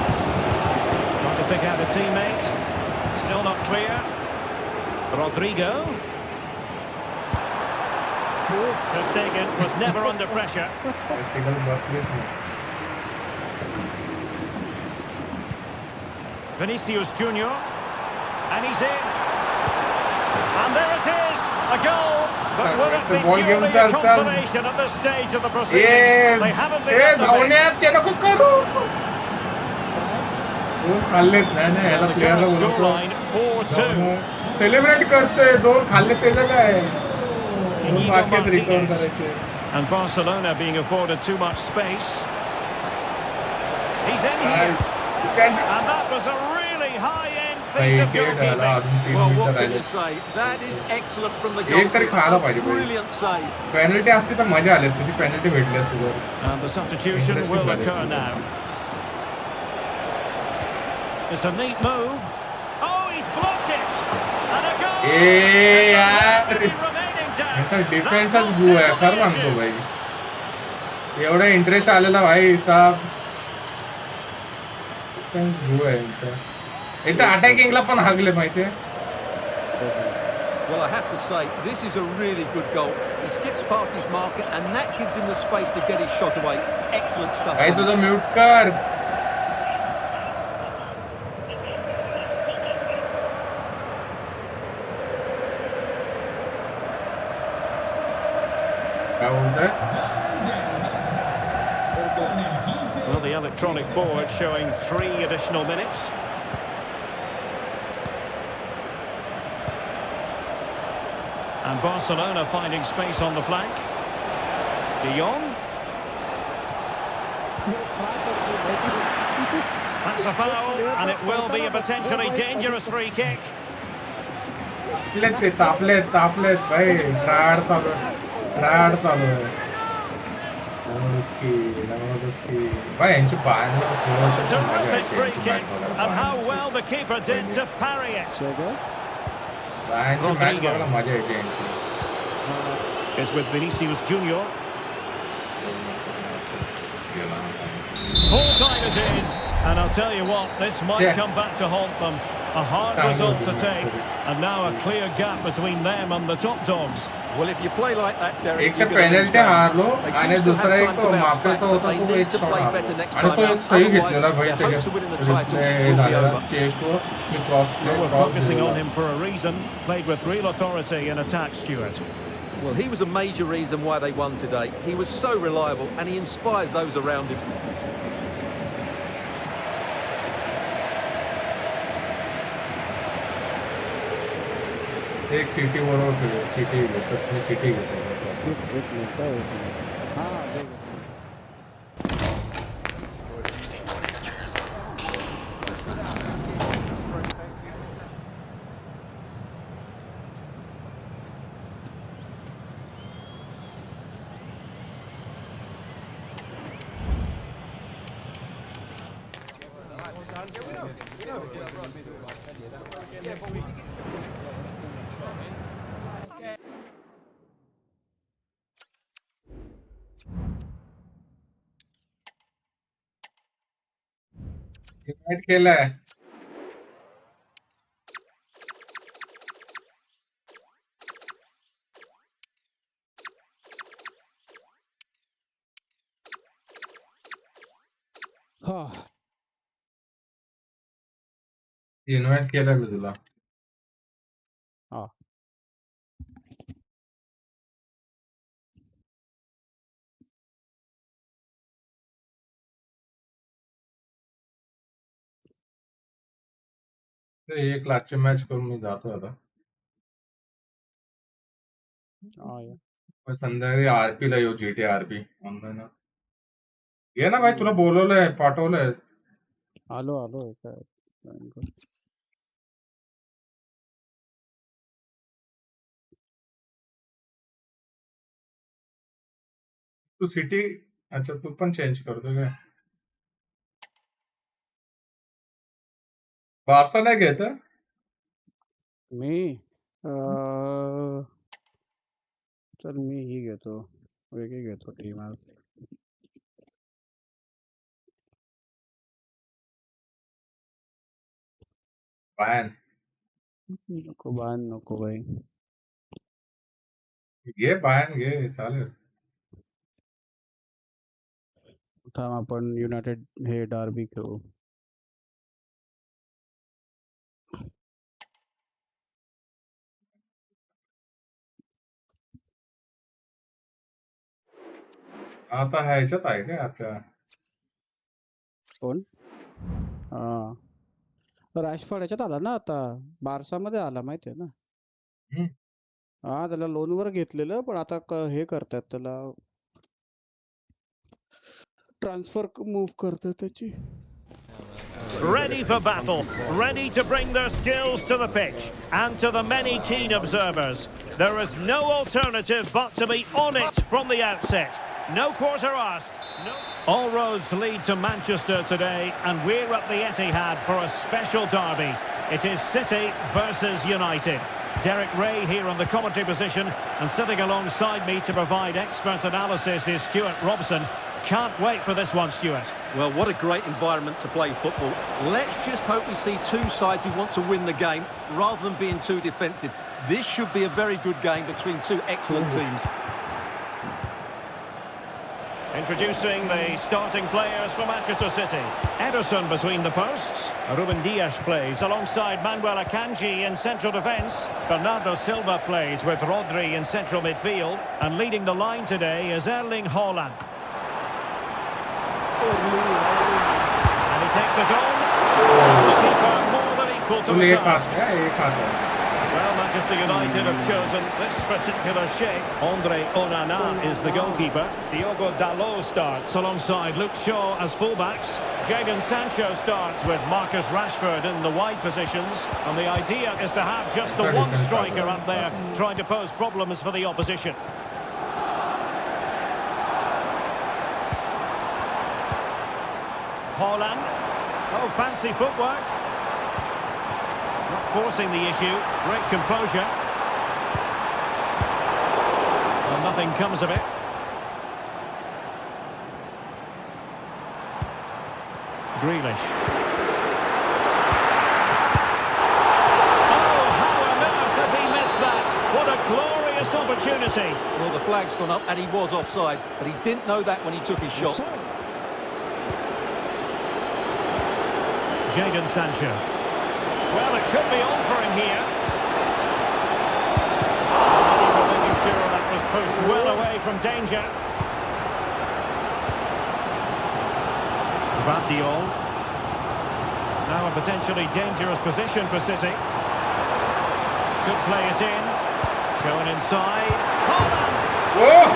Trying to pick out a teammate. Still not clear. Rodrigo. Ter Stegen was never under pressure. Single बस में Vinicius Junior. And he's in. And there it is. A goal. But will it be Ball purely game, a chal. consolation at this stage of the proceedings? They haven't been at the best. ते नको करू दोन खाल्लेत नाही याला The प्लेयरला current बोलतो scoreline 4-2. Celebrate करतोय दोन खाल्ले त्याचं काय दोन Inigo बाकी आहेत रिकवर Martinez. करायचे And Barcelona being afforded too much space. He's in here. And that was a really high-end piece of goalkeeping. Well, what can you say? That is excellent from the एक तरी खायला goalkeeper. पाहिजे भाई. Brilliant save. Penalty असती तर मजा आली असती ती पेनल्टी भेटली असती तर And the substitution Interesting will management. occur now. It's a neat move. Oh, he's blocked it. And a goal. ए यार Remaining doubts. याचा That डिफेन्सच will भू आहे settle खरं the सांगतो issue. भाई एवढा इंटरेस्ट आलेला भाई साहेब डिफेन्स भू आहे यांचा इथं अटॅकिंगला पण हागले माहितीये Well, I have to say, this is a really good goal. He skips past his marker, and that gives him the space to get his shot away. Excellent stuff. भाई तुझं म्यूट कर काय बोलतोय Well, the electronic board showing 3 additional minutes. And Barcelona finding space on the flank. De Jong. That's a foul, and it will be a potentially dangerous free kick. तापलेत भाई. Triad चालू आहे. नमोदुस्की भाई यांची बाहेर A terrific free kick, and how well the keeper did to parry it. जगह बाहेरची match बघायला मजा येते यांची. Is with Vinicius Junior. Full time it is, and I'll tell you what, this might come back to haunt them. A hard result to take, and now a clear gap between them and the top dogs. Well, if you play like that, Derek, एक तर penalty हारलो आणि दुसरा एक तो माफेचा होता तो एक शॉट आणि तो एक सही घेतलेला भाई त्याच्या चेस्टवर मी cross We're focusing on him for a reason. Played with real authority in attack, Stuart. Well, he was a major reason why they won today. He was so reliable, and he inspires those around him. एक city बरोबर city घेतो मी city घेतो. एक minute हाँ देख invite केलाय. हाँ invite केलाय मी तुला. हाँ एक लाखची मॅच करून मी जातो आता. हाँ यार पण संध्याकाळी आरपी ला येऊ जीटी आरपी ऑनलाईन. ये ना भाई तुला बोलवलंय पाठवलंय. आलो आलो काय तू सिटी अच्छा तू पण चेंज करतो काय. बारसा नाही घेत. मी चल मी ही घेतो वेगळी घेतो टीम आज. बायन नको बाण नको भाई. घे बायन घे चालेल. थांब आपण युनायटेड हे डार्बी खेळू. आता ह्याच्यात आहे काय आता. कोण हा राशफोर्ड याच्यात आला ना आता बारसा मध्ये आला माहितीये ना. हम्म. हा त्याला लोनवर घेतलेलं पण आता हे करतात त्याला ट्रान्सफर मूव्ह करतात त्याची. Ready for battle, ready to bring their skills to the pitch. And to the many keen observers, there is no alternative but to be on it from the outset. No quarter asked. No. All roads lead to Manchester today, and we're at the Etihad for a special derby. It is City versus United. Derek Ray here on the commentary position, and sitting alongside me to provide expert analysis is Stuart Robson. Can't wait for this one, Stuart. Well, what a great environment to play football. Let's just hope we see two sides who want to win the game rather than being too defensive. This should be a very good game between two excellent teams. Introducing the starting players for Manchester City. Ederson between the posts. Ruben Dias plays alongside Manuel Akanji in central defence. Bernardo Silva plays with Rodri in central midfield. And leading the line today is Erling Haaland. And he takes it on. The keeper more than equal to तुला the एक हात task. काय एक हात आहे. Well, Manchester Manchester United have chosen this particular shape. Andre Onana is the goalkeeper. Diogo Dalot starts alongside Luke Shaw as fullbacks. Jadon Sancho starts with Marcus Rashford in the wide positions. And the idea is to have just the one striker up there trying to pose problems for the opposition. Haaland. Oh, fancy footwork. Not forcing the issue. Great composure. Well, nothing comes of it. Grealish. Oh, how on earth has he missed that? What a glorious opportunity. Well, the flag's gone up and he was offside, but he didn't know that when he took his shot. Jadon Sancho. Well, it could be on for him here. Making sure that was pushed well away from danger. Vardiol. Now a potentially dangerous position for City. Could play it in. Shown inside. Haaland! Oh!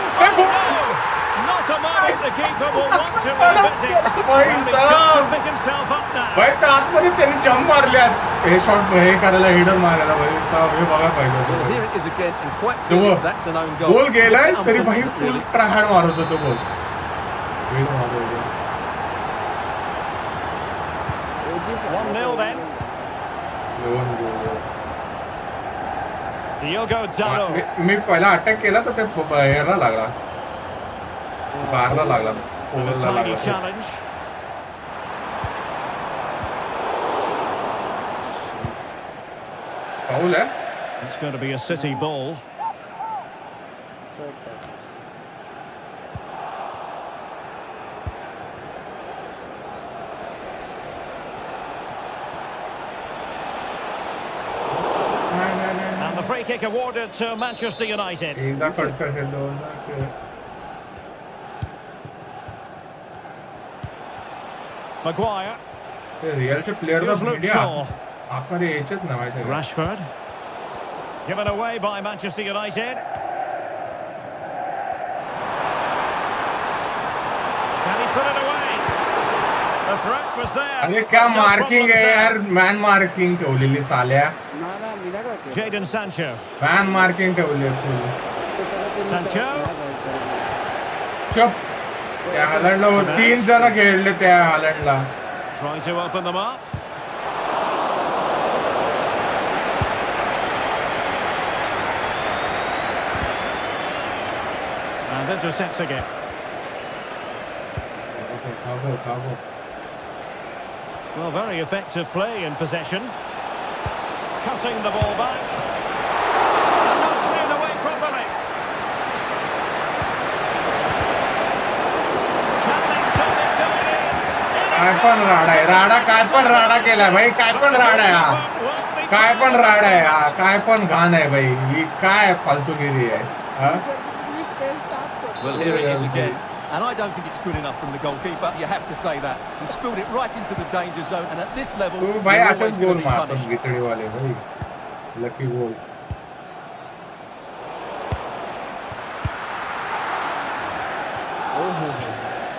Not a moment the keeper will want to revisit. And he's got to pick himself up now. भाई त्या आतमध्ये त्यांनी jump मारल्यात हे shot हे करायला header मारायला भाई साहेब हे बघा Well, पाहिजे here it is again, and quite तो clearly that's an own goal. गोल गेलाय तरी भाई Unfortunate, फुल really. ट्रायहार्ड मारत होतो गोल वेळ मारत होतो 1-0 then. दोन गोल्स Diogo Dalot. मी पहिला अटॅक केला तर ते याला लागला बारला लागला And a पोलला tiny लागला challenge. फाऊल आहे It's going to be a City ball. नाही नाही नाही And the free kick awarded to Manchester United. एकदा कटकट हे दोन Maguire. रिअलचे प्लेअर Here's तर Luke मीडिया Shaw. आखरी यायचेच ना माहिती आहे Rashford. Given away by Manchester United. Can he put it away? The threat was there. अरे क्या No मार्किंग problem आहे there. यार मॅन मार्किंग ठेवलेली साल्या Jadon Sancho. मॅन मार्किंग ठेवली आहे Sancho. चुप त्या हालंडला तीन जण खेळले त्या हालंडला Trying to open them up. And intercepts again. Well, very effective play in possession. Cutting the ball back. And not cleared away properly. Can they stop it going in? काय पण राडा आहे राडा काय पण राडा केलाय भाई काय पण राडा आहे हा काय पण राडा आहे हा काय पण घाण आहे भाई ही काय फालतूगिरी आहे हा Well, here it is again. And I don't think it's good enough from the goalkeeper. You have to say that. He spilled it right into the danger zone, and at this level, तू you're भाई always असंच going goal to be मारतो punished. गिचडीवाले भाई lucky goals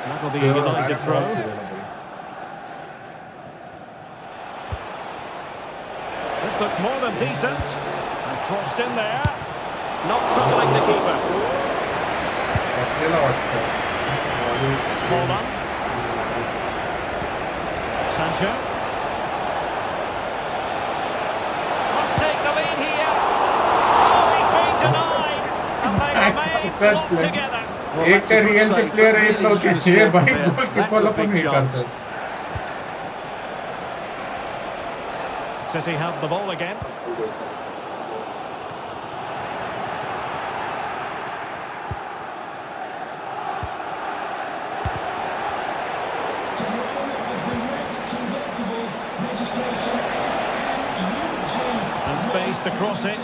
That'll be a United throw. This looks more than decent. And crossed in there. Not troubling the keeper. बसलेला वाटतं Haaland. Sancho. Must take the lead here. Oh, he's been denied. And they remain locked together. Well, एक that's तर a good रिअलचे save. Player He येत really नव्हते should have hey scored भाई from there. गोलकीपरला That's a पण big हे chance. करतात City have the ball again. And space to cross it.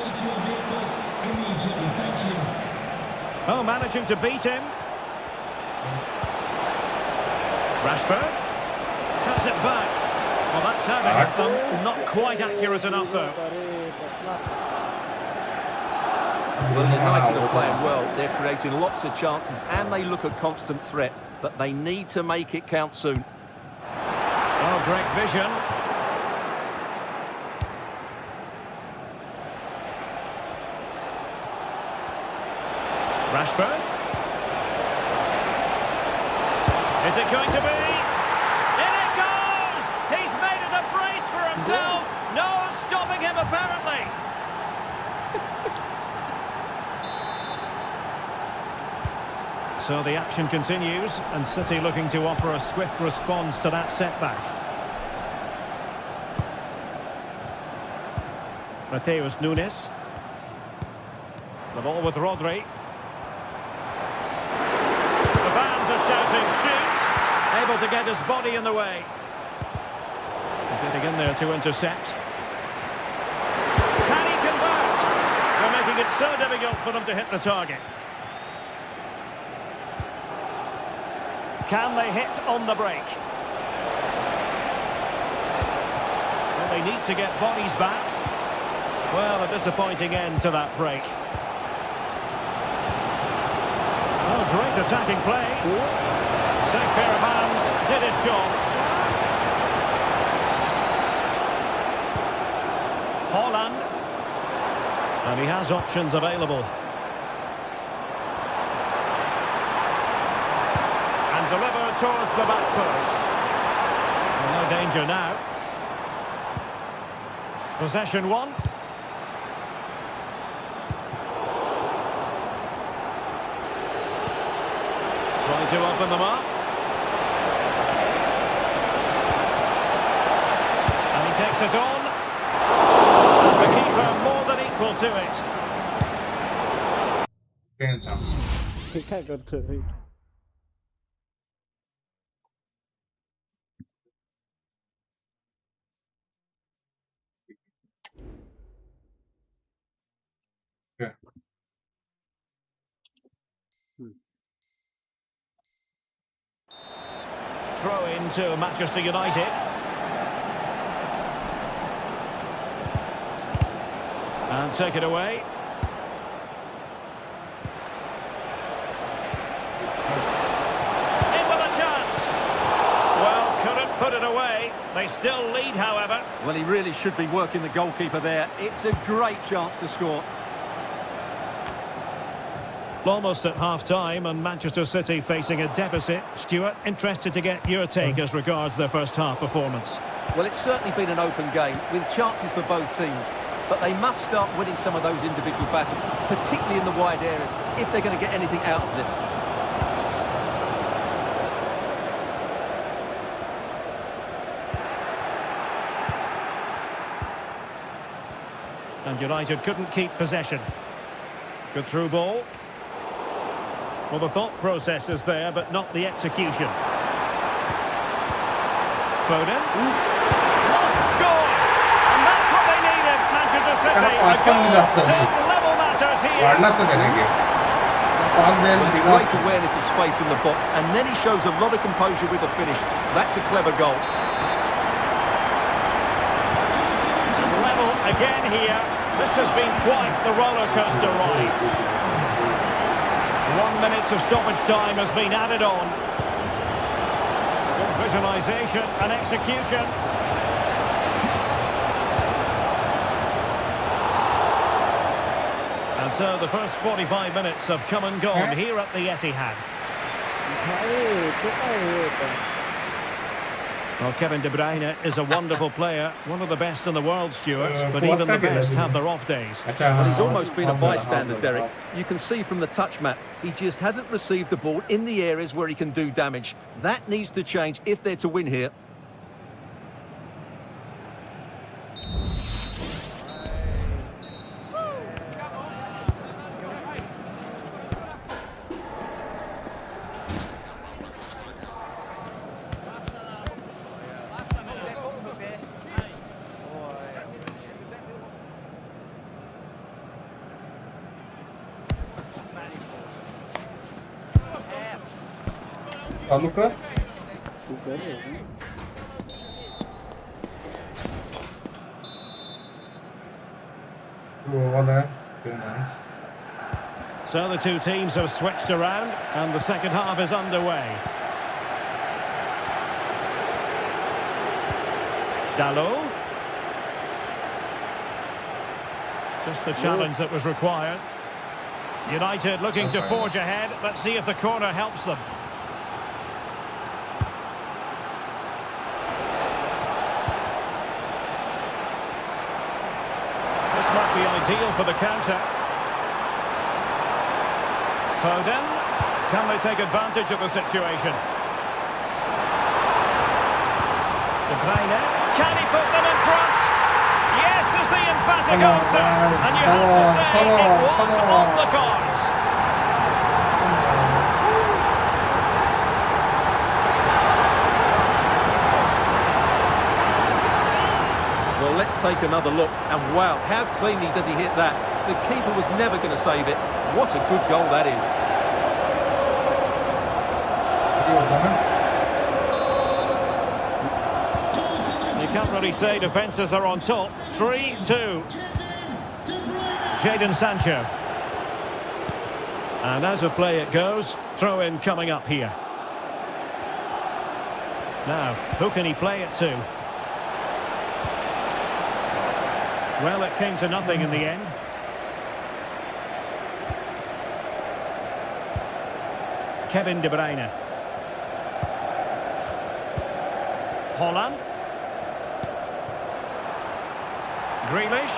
Oh, managing to beat him. Rashford. Cuts it back. Well, that's how they hit them. Not quite accurate enough, though. Well, United are playing well. They're creating lots of chances and they look a constant threat. But they need to make it count soon. Oh, great vision. Rashford. Is it going to be? In it goes! He's made it a brace for himself. No stopping him, apparently. So the action continues, and City looking to offer a swift response to that setback. Mateus Nunes. The ball with Rodri. The fans are shouting, shoot! Able to get his body in the way. Getting in there to intercept. Can he convert? They're making it so difficult for them to hit the target. Can they hit on the break? Well, they need to get bodies back. Well, a disappointing end to that break. Oh, great attacking play. Safe pair of hands, did his job. Haaland. And he has options available. Delivered towards the back post. Well, no danger now. Possession one. Trying to open them up. And he takes it on. And the keeper more than equal to it. Same time. काय करतोय? Okay. Throw into Manchester United. And take it away. In with a chance. Well, couldn't put it away. They still lead, however. Well, he really should be working the goalkeeper there. It's a great chance to score. Almost at half-time and Manchester City facing a deficit. Stuart, interested to get your take as regards their first half performance. Well, it's certainly been an open game with chances for both teams. But they must start winning some of those individual battles, particularly in the wide areas, if they're going to get anything out of this. And United couldn't keep possession. Good through ball. Well, the thought process is there, but not the execution. Foden. Must score! And that's what they needed, Manchester City. A goal to level matters here. वाढलाच ना त्याने game. पास Well, द्यायला it's दिला great awareness of space in the box, and then he shows a lot of composure with the finish. That's a clever goal. Level again here. This has been quite the roller coaster ride. 1 minute of stoppage time has been added on. Good visualisation and execution. And so the first 45 minutes have come and gone here at the Etihad. Well, Kevin De Bruyne is a wonderful player, one of the best in the world, Stuart, but even the best have their off days. Well, he's almost been a bystander, Derek. You can see from the touch map, he just hasn't received the ball in the areas where he can do damage. That needs to change if they're to win here. चालू कर तू कर वो वाला है 2 months So the two teams have switched around and the second half is underway. Dalot. Just the challenge that was required. United looking to forge ahead. Let's see if the corner helps them. This might be ideal for the counter. Foden. Can they take advantage of the situation? De Bruyne. Can he put them in front? Yes is the emphatic answer. And you have to say it was on the cards. Well, let's take another look. And wow, how cleanly does he hit that? The keeper was never going to save it. What a good goal that is. You can't really say defences are on top. 3-2. Jadon Sancho. And as a play it goes, throw in coming up here. Now, who can he play it to? Well, it came to nothing in the end. Kevin De Bruyne. Holland. Grealish.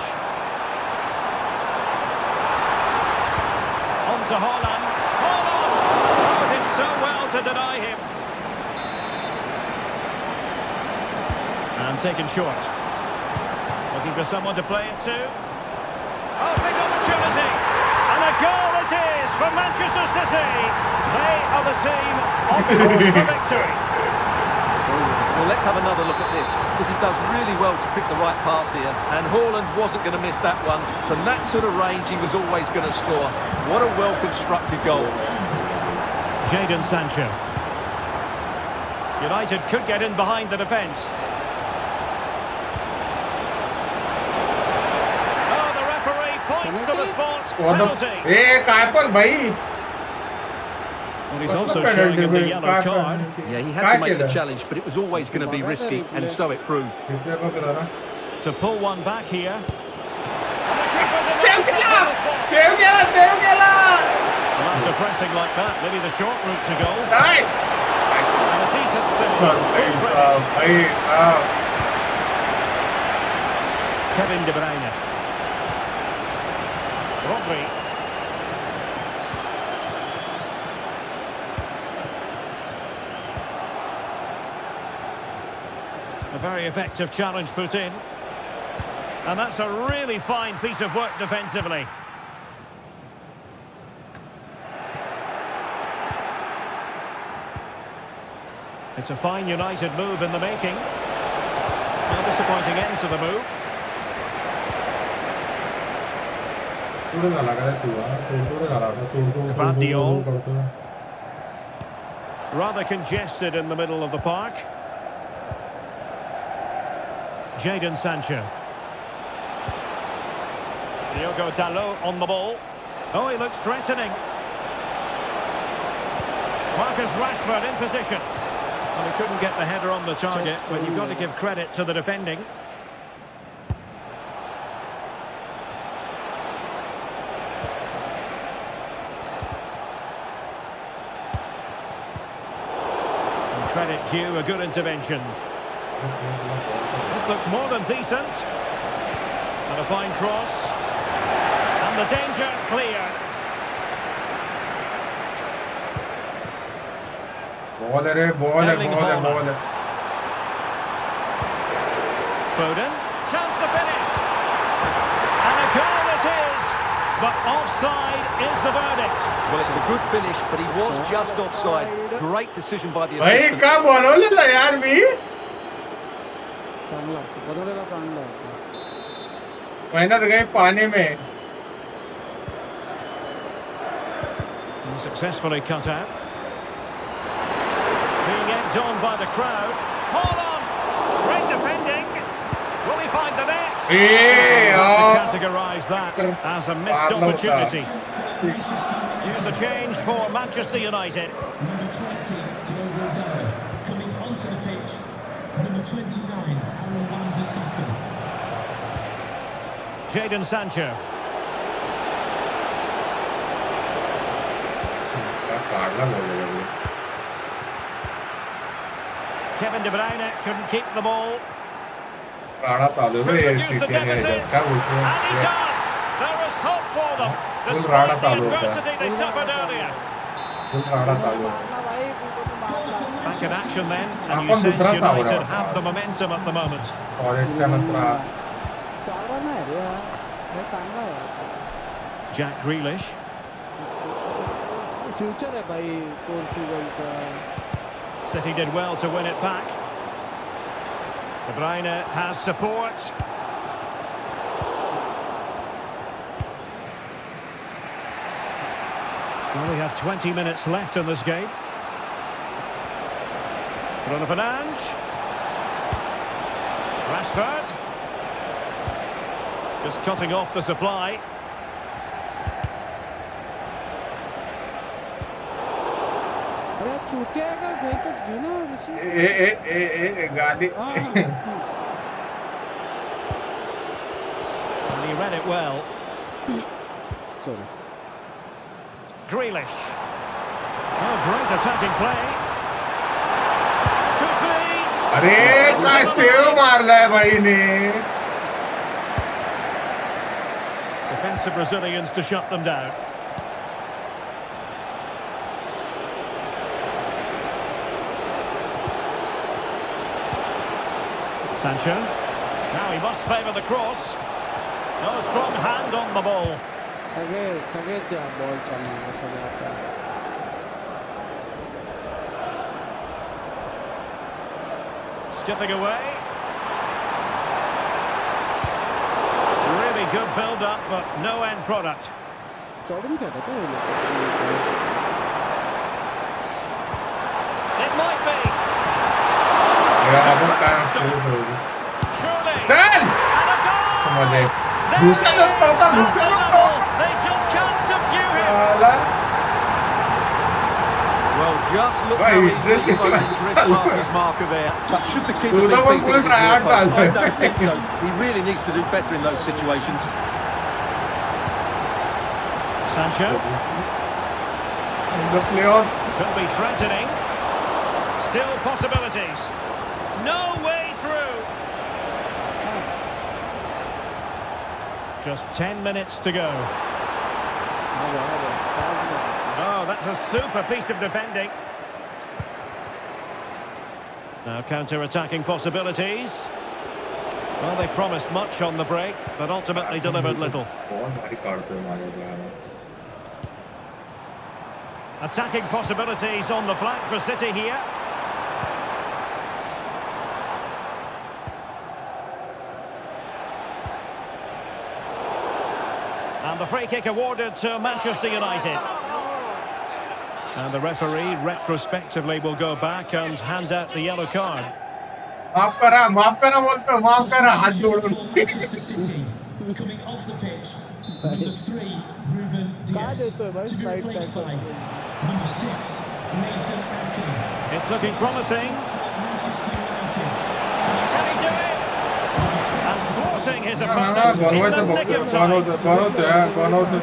On to Holland. Holland! Oh, did so well to deny him. And taken short. Looking for someone to play it to. Oh, big opportunity! And a goal it is for Manchester City. They are the team on course for victory. Well, let's have another look at this, because he does really well to pick the right pass here, and Haaland wasn't going to miss that one. From that sort of range, he was always going to score. What a well-constructed goal. Jadon Sancho. United could get in behind the defence. Oh, the referee points to the spot. Penalty. काय पण भाई Well, he's also showing him the yellow card. Yeah, he had to make the challenge, but it was always going to be risky, and so it proved. To pull one back here. Save केला And after pressing like that, maybe the short route to goal. काय And a decent save. भाई Kevin De Bruyne. Rodri. A very effective challenge put in. And that's a really fine piece of work defensively. It's a fine United move in the making. A disappointing end to the move. Rather congested in the middle of the park. Jadon Sancho. Diogo Dalot on the ball. Oh, he looks threatening. Marcus Rashford in position. Well, he couldn't get the header on the target, but you've got to give credit to the defending. And credit due, a good intervention. This looks more than decent. And a fine cross. And the danger cleared. Ball है ball है ball है Foden, chance to finish. And a goal it is. But offside is the verdict. Well, it's a good finish, but he was just offside. Great decision by the भाई assistant. क्या बोलवलेला यार मी चांगला बदललेला चांगला मेहनत गई पानी में And successfully cut out. Being egged on by the crowd. Hold on! Great defending. Will he find the net? A To categorise that as a missed opportunity. Here's the change for Manchester United. Number 20, RONALDO. Coming onto the pitch, number 29, Aaron Wan-Bissaka. Jadon Sancho. काढला बोलले Kevin De Bruyne couldn't keep the ball. काढा चालू Could आहे reduce the city deficit. काय And he बोलतो does. There is hope for them. Full Despite rada the चालू होता. adversity they suffered earlier. Full काढा चालू आहे मारना भाई, तुमको तो मारना. Back in action then. And आपण you sense दुसरा सावरा United होता. have the momentum at the moment. कॉलेजच्या नंतर चांगला नाही रे हा. हे चांगला आहे. Jack Grealish. फ्युचर आहे भाई पोर्तुगलचा. City did well to win it back. De Bruyne has support. Well, we have 20 minutes left in this game. Bruno Fernandes. Rashford. Just cutting off the supply. अरे चूतिया का गई तो जीना ए गाली And he read it well. Sorry. Grealish. Oh, great attacking play. Could be. अरे काय save मारलाय भाईने Defensive Brazilians to shut them down. Sancho. Now he must favour the cross. No strong hand on the ball. सगळे ball चालणार सगळे आता. Skipping away. Really good build-up, but no end product. चढून खेळतात हे लोक. It might be. आपण काय सुरू ठेवली Surely. चल And a goal. मध्ये There घुसत it is. नव्हता घुसत नव्हता They just can't subdue him. आला. Well, just look Right, how easily just- he managed to drift past his marker there. But should the keeper Those be are beating full his tryouts, near post? I aren't they? don't think so. He really needs to do better in those situations. Sancho The playoff could be threatening. Still possibilities. No way through. Just 10 minutes to go. Oh, that's a super piece of defending. Now counter-attacking possibilities. Well, they promised much on the break, but ultimately delivered little. बहुत भारी काढतोय माझ्या डोळ्याला. Attacking possibilities on the flank for City here. And the free kick awarded to Manchester United. And the referee retrospectively will go back and hand out the yellow card. माफ करा बोलतो माफ करा हात जोडून Manchester City. Coming off the pitch, number 3, Ruben Diaz. देतोय भाई To be slide replaced by tackle. number 6, Nathan Ake. It's looking promising. Manchester United. Can he do it? And thwarting his हा, opponent in बनवायचं the nick of time. बनवतो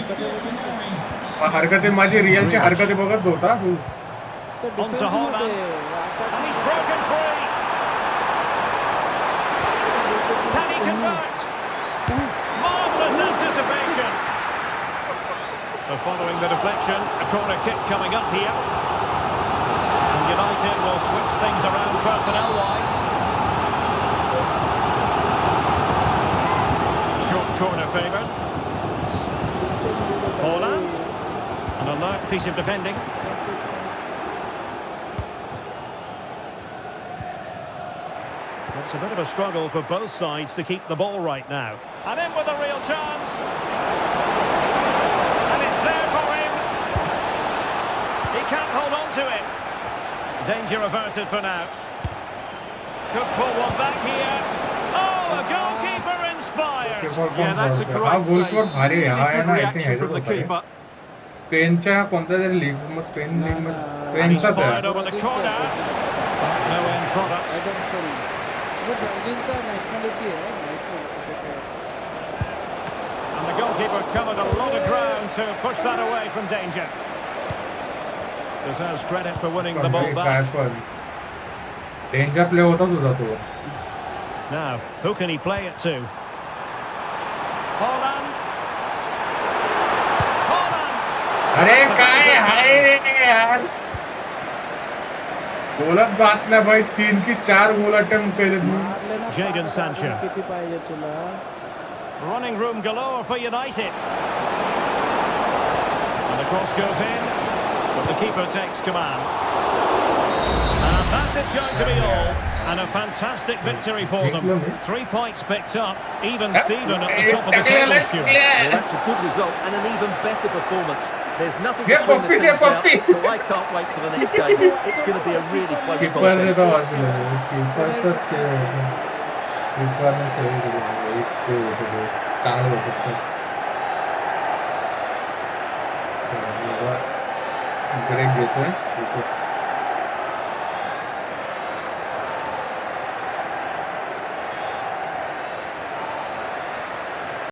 हरकती माझी रिअलची हरकती बघत होता तू ते On to defensive Haaland. मध्ये And he's broken free. Can he convert? Marvellous anticipation. So following the deflection, a corner kick coming up here. And United will switch things around personnel-wise. Short corner favoured. Haaland. An alert piece of defending. It's a bit of a struggle for both sides to keep the ball right now. And in with a real chance. And it's there for him. He can't hold on to it. Danger averted for now. Could pull one back here. Oh, a goalkeeper inspired. Yeah, that's a great हा save. Goalkeeper भारी आहे हा Really आहे good ना reaction from the keeper. स्पेनच्या कोणत्या तरी league मग Spain ना लीग ना मध्ये And he's स्पेनचाच fired आहे over the ब्राझीलचा आहे, corner. ब्राझीलचा. No end product. Anderson वो ब्राझीलचा नॅशनॅलिटी आहे माहित नाही कुठे काय. And the goalkeeper covered a lot of ground to push that away from danger. Deserves credit for winning the ball काय back. पण डेंजर प्ले होता तुझा तो. Now, who can he play it to? Haaland. Haaland. अरे काय हाय रे यार, गोलच जात नाही भाई. 3 की 4 गोल अटेम्प्ट केले मी. मारले ना Jadon पार, Sancho. अजून किती पाहिजे तुला. Running room galore for United. And the cross goes in, but the keeper takes command. And that's it going to be all. And a fantastic victory for them. 3 points picked up. Even Steven at the top of the table, Stuart. Well, that's a good result and an even better performance. There's nothing Yeah, between the Poppy, yeah, teams now, Poppy. so I can't wait for the next game. It's going to be a really close keeper ने तो contest. वाचलं, keeper तर कीपरने save केलं. एक ते होतं चांगलं होतं. ब्रेक घेतोय.